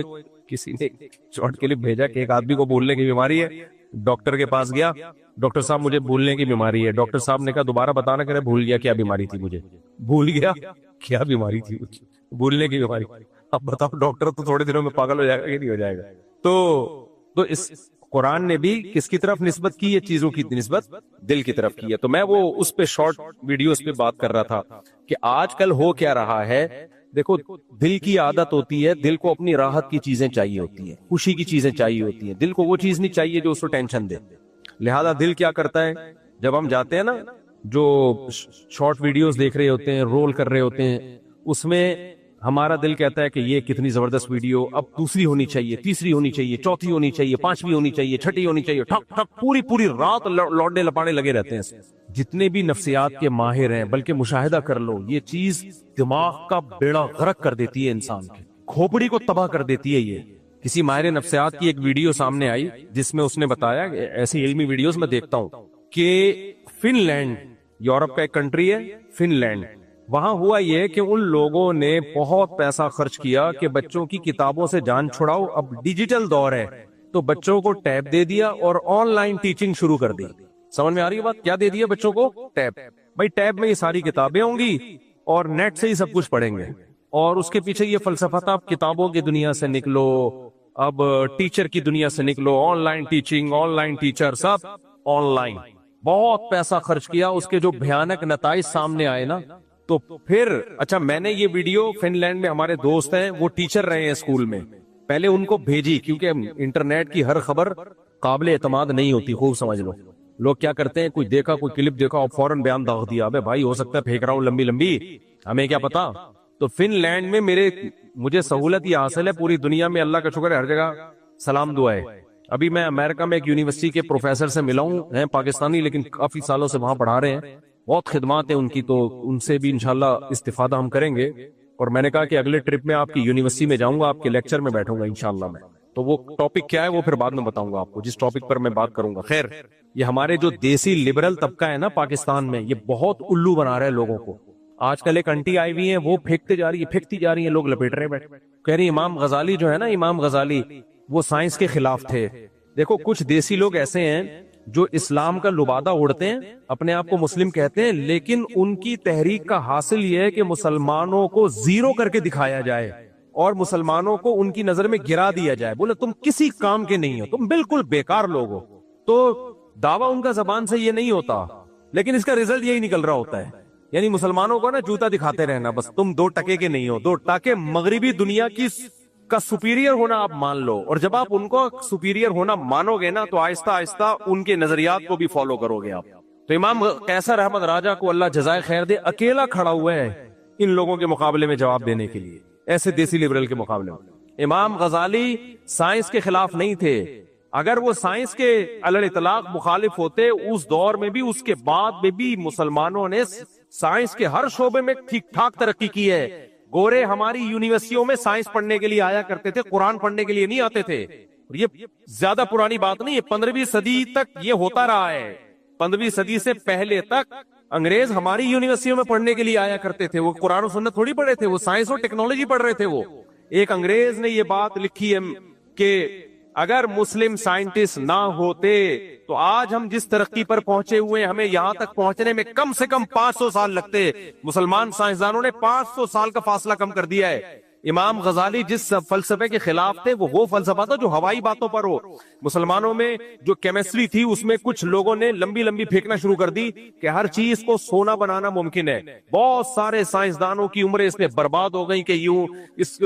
کسی نے شارٹ کلپ بھیجا کہ ایک آدمی کو بھولنے کی بیماری ہے, ڈاکٹر کے پاس گیا, ڈاکٹر صاحب مجھے بھولنے کی بیماری ہے. ڈاکٹر صاحب نے کہا دوبارہ بتانا, کرے بھول گیا کیا بیماری تھی, مجھے بھول گیا کیا بیماری تھی, بھولنے کی بیماری. اب بتاؤ ڈاکٹر تو تھوڑے دنوں میں پاگل ہو جائے گا کہ نہیں ہو جائے گا. تو اس قرآن نے بھی کس کی طرف نسبت کی, یہ چیزوں کی نسبت دل کی طرف کی ہے. تو میں وہ اس پہ شارٹ ویڈیوز پہ بات کر رہا تھا کہ آج کل ہو کیا رہا ہے. دیکھو دل کی عادت ہوتی ہے, دل کو اپنی راحت کی چیزیں چاہیے ہوتی ہیں, خوشی کی چیزیں چاہیے ہوتی ہیں, دل کو وہ چیز نہیں چاہیے جو اس کو ٹینشن دے. لہذا دل کیا کرتا ہے, جب ہم جاتے ہیں نا, جو شارٹ ویڈیوز دیکھ رہے ہوتے ہیں, رول کر رہے ہوتے ہیں, اس میں ہمارا دل کہتا ہے کہ یہ کتنی زبردست ویڈیو, اب دوسری ہونی چاہیے, تیسری ہونی چاہیے, چوتھی ہونی چاہیے, پانچویں ہونی چاہیے, چھٹی ہونی چاہیے. ٹھک ٹھک پوری رات لوٹنے لپانے لگے رہتے ہیں. جتنے بھی نفسیات کے ماہر ہیں, بلکہ مشاہدہ کر لو, یہ چیز دماغ کا بیڑا غرق کر دیتی ہے, انسان کی کھوپڑی کو تباہ کر دیتی ہے. یہ کسی ماہر نفسیات کی ایک ویڈیو سامنے آئی جس میں اس نے بتایا, ایسی علمی ویڈیوز میں دیکھتا ہوں, کہ فن لینڈ, یورپ کا ایک کنٹری ہے فن لینڈ, وہاں ہوا یہ کہ ان لوگوں نے بہت پیسہ خرچ کیا کہ بچوں کی کتابوں سے جان چھڑاؤ, اب ڈیجیٹل دور ہے تو بچوں کو ٹیب دے دیا اور آن لائن ٹیچنگ شروع کر دی. سمجھ میں آ رہی ہے بات, کیا دے دیا بچوں کو, ٹیب. بھائی ٹیب میں یہ ساری کتابیں ہوں گی اور نیٹ سے ہی سب کچھ پڑھیں گے, اور اس کے پیچھے یہ فلسفہ تھا اب کتابوں کی دنیا سے نکلو, اب ٹیچر کی دنیا سے نکلو, on line teaching, on line teacher, sub on line. بہت پیسہ خرچ کیا, اس کے جو بھیانک نتائج سامنے آئے نا, تو پھر اچھا میں نے یہ ویڈیو, فن لینڈ میں ہمارے دوست ہیں وہ ٹیچر رہے ہیں اسکول میں, پہلے ان کو بھیجی, کیونکہ انٹرنیٹ کی ہر خبر قابل اعتماد نہیں ہوتی, خوب سمجھ لو. لوگ کیا کرتے ہیں, کوئی دیکھا, کوئی کلپ دیکھا اور فوراً بیان داغ دیا, ابے بھائی ہو سکتا ہے پھینک رہا ہوں لمبی, ہمیں کیا پتا. تو فن لینڈ میں مجھے سہولت یہ حاصل ہے, پوری دنیا میں اللہ کا شکر ہے ہر جگہ سلام دعا ہے. ابھی میں امریکہ میں ایک یونیورسٹی کے پروفیسر سے ملا ہوں, ہیں پاکستانی لیکن کافی سالوں سے وہاں پڑھا رہے ہیں, بہت خدمات ہیں ان کی, تو ان سے بھی انشاءاللہ استفادہ ہم کریں گے. اور میں نے کہا کہ اگلے ٹرپ میں آپ کی یونیورسٹی میں جاؤں گا, آپ کے لیکچر میں بیٹھوں گا انشاءاللہ میں. تو وہ ٹاپک کیا ہے وہ پھر بعد میں بتاؤں گا آپ کو, جس ٹاپک پر میں بات کروں گا. خیر, یہ ہمارے جو دیسی لبرل طبقہ ہے نا پاکستان میں, یہ بہت الو بنا رہے ہیں لوگوں کو. آج کل ایک انٹی آئی ہوئی ہیں، وہ پھینکتے جا رہی ہے، پھینکتی جا رہی ہیں، لوگ لپیٹ رہے ہیں بیٹھے، کہہ رہی امام غزالی جو ہے نا، امام غزالی وہ سائنس کے خلاف تھے۔ دیکھو کچھ دیسی لوگ ایسے ہیں جو اسلام کا لبادہ اڑتے ہیں، اپنے آپ کو مسلم کہتے ہیں، لیکن ان کی تحریک کا حاصل یہ ہے کہ مسلمانوں کو زیرو کر کے دکھایا جائے اور مسلمانوں کو ان کی نظر میں گرا دیا جائے، بولے تم کسی کام کے نہیں ہو، تم بالکل بیکار لوگ ہو۔ تو دعویٰ ان کا زبان سے یہ نہیں ہوتا، لیکن اس کا رزلٹ یہی نکل رہا ہوتا ہے، یعنی مسلمانوں کو نا جوتا دکھاتے رہنا، بس تم 2 ٹکے کے نہیں ہو، تاکہ مغربی دنیا کا سپیریئر ہونا آپ مان لو، اور جب آپ ان کو سپیریئر ہونا مانو گے نا تو آہستہ آہستہ ان کے نظریات کو بھی فالو کرو گے آپ۔ تو امام قیصر احمد راجہ کو اللہ جزائے خیر دے، اکیلا کھڑا ہوا ہے ان لوگوں کے مقابلے میں جواب دینے کے لیے، ایسے دیسی لبرل کے مقابلے میں۔ امام غزالی سائنس کے خلاف نہیں تھے، اگر وہ سائنس کے علی اطلاق مخالف ہوتے، اس دور میں بھی اس کے بعد میں بھی مسلمانوں نے سائنس کے ہر شعبے میں ٹھیک ٹھاک ترقی کی ہے۔ گورے ہماری یونیورسٹیوں میں سائنس پڑھنے کے لیے آیا کرتے تھے، قرآن پڑھنے کے لیے نہیں آتے تھے۔ یہ زیادہ پرانی بات نہیں ہے، 15ویں صدی تک یہ ہوتا رہا ہے۔ 15ویں صدی سے پہلے تک انگریز ہماری یونیورسٹیوں میں پڑھنے کے لیے آیا کرتے تھے، وہ قرآن و سنت تھوڑی پڑھے تھے، وہ سائنس اور ٹیکنالوجی پڑھ رہے تھے۔ وہ ایک انگریز نے یہ بات لکھی ہے کہ اگر مسلم سائنٹسٹ نہ ہوتے تو آج ہم جس ترقی پر پہنچے ہوئے، ہمیں یہاں تک پہنچنے میں کم سے کم 500 سال لگتے۔ مسلمان سائنسدانوں نے 500 سال کا فاصلہ کم کر دیا ہے۔ امام غزالی جس فلسفے کے خلاف تھے وہ فلسفہ تھا جو ہوائی باتوں پر ہو۔ مسلمانوں میں جو کیمسٹری تھی اس میں کچھ لوگوں نے لمبی لمبی پھینکنا شروع کر دی کہ ہر چیز کو سونا بنانا ممکن ہے۔ بہت سارے سائنسدانوں کی عمریں اس میں برباد ہو گئی کہ یوں اس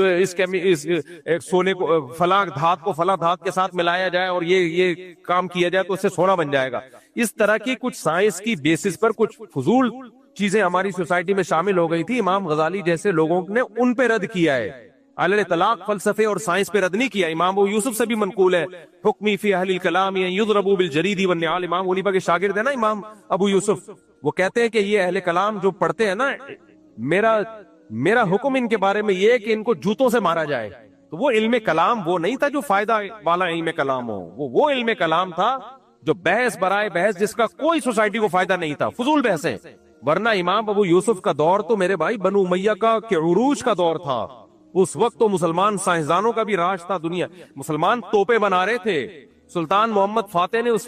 سونے کو فلاں دھات کو فلاں دھات کے ساتھ ملایا جائے اور یہ کام کیا جائے تو اس سے سونا بن جائے گا۔ اس طرح کی کچھ سائنس کی بیسس پر کچھ فضول چیزیں ہماری سوسائٹی میں شامل ہو گئی تھی۔ امام غزالی جیسے لوگوں نے ان پہ رد کیا ہے، علی اطلاق فلسفے اور سائنس پہ رد نہیں کیا۔ امام ابو یوسف سے بھی منقول ہے، حکمی فی اہل الکلام یضربوا بالجرید والنعال۔ امام حنیفہ کے شاگرد ہے نا امام ابو یوسف، وہ کہتے ہیں کہ یہ اہل کلام جو پڑھتے ہیں نا، میرا حکم ان کے بارے میں یہ ہے کہ ان کو جوتوں سے مارا جائے۔ تو وہ علم کلام وہ نہیں تھا جو فائدہ والا علم کلام ہو، وہ علم کلام تھا جو بحث برائے بحث، جس کا کوئی سوسائٹی کو فائدہ نہیں تھا، فضول بحثیں۔ ورنہ امام ابو یوسف کا دور تو میرے بھائی بنو امیہ کا کہ عروج کا دور تھا۔ اس وقت تو مسلمان سائنسدانوں کا بھی راج تھا، دنیا مسلمان توپے بنا رہے تھے۔ سلطان محمد فاتح نے اس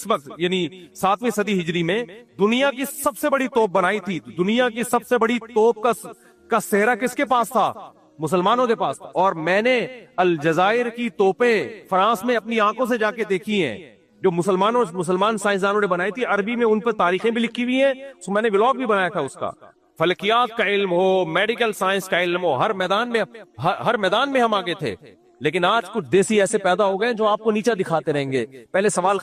وقت یعنی 7ویں صدی ہجری میں دنیا کی سب سے بڑی توپ بنائی تھی۔ دنیا کی سب سے بڑی توپ کا سہرا کس کے پاس تھا؟ مسلمانوں کے پاس تھا۔ اور میں نے الجزائر کی توپیں فرانس میں اپنی آنکھوں سے جا کے دیکھی ہیں، جو مسلمان سائنسدانوں نے بنائی تھی۔ عربی میں ان پر تاریخیں بھی لکھی ہوئی ہیں، میں نے ولاگ بھی بنایا تھا اس کا۔ فلکیات کا علم ہو، میڈیکل سائنس کا علم ہو، ہر میدان میں ہم آگے تھے۔ لیکن آج کچھ دیسی ایسے پیدا ہو گئے جو آپ کو نیچا دکھاتے رہیں گے۔ پہلے سوال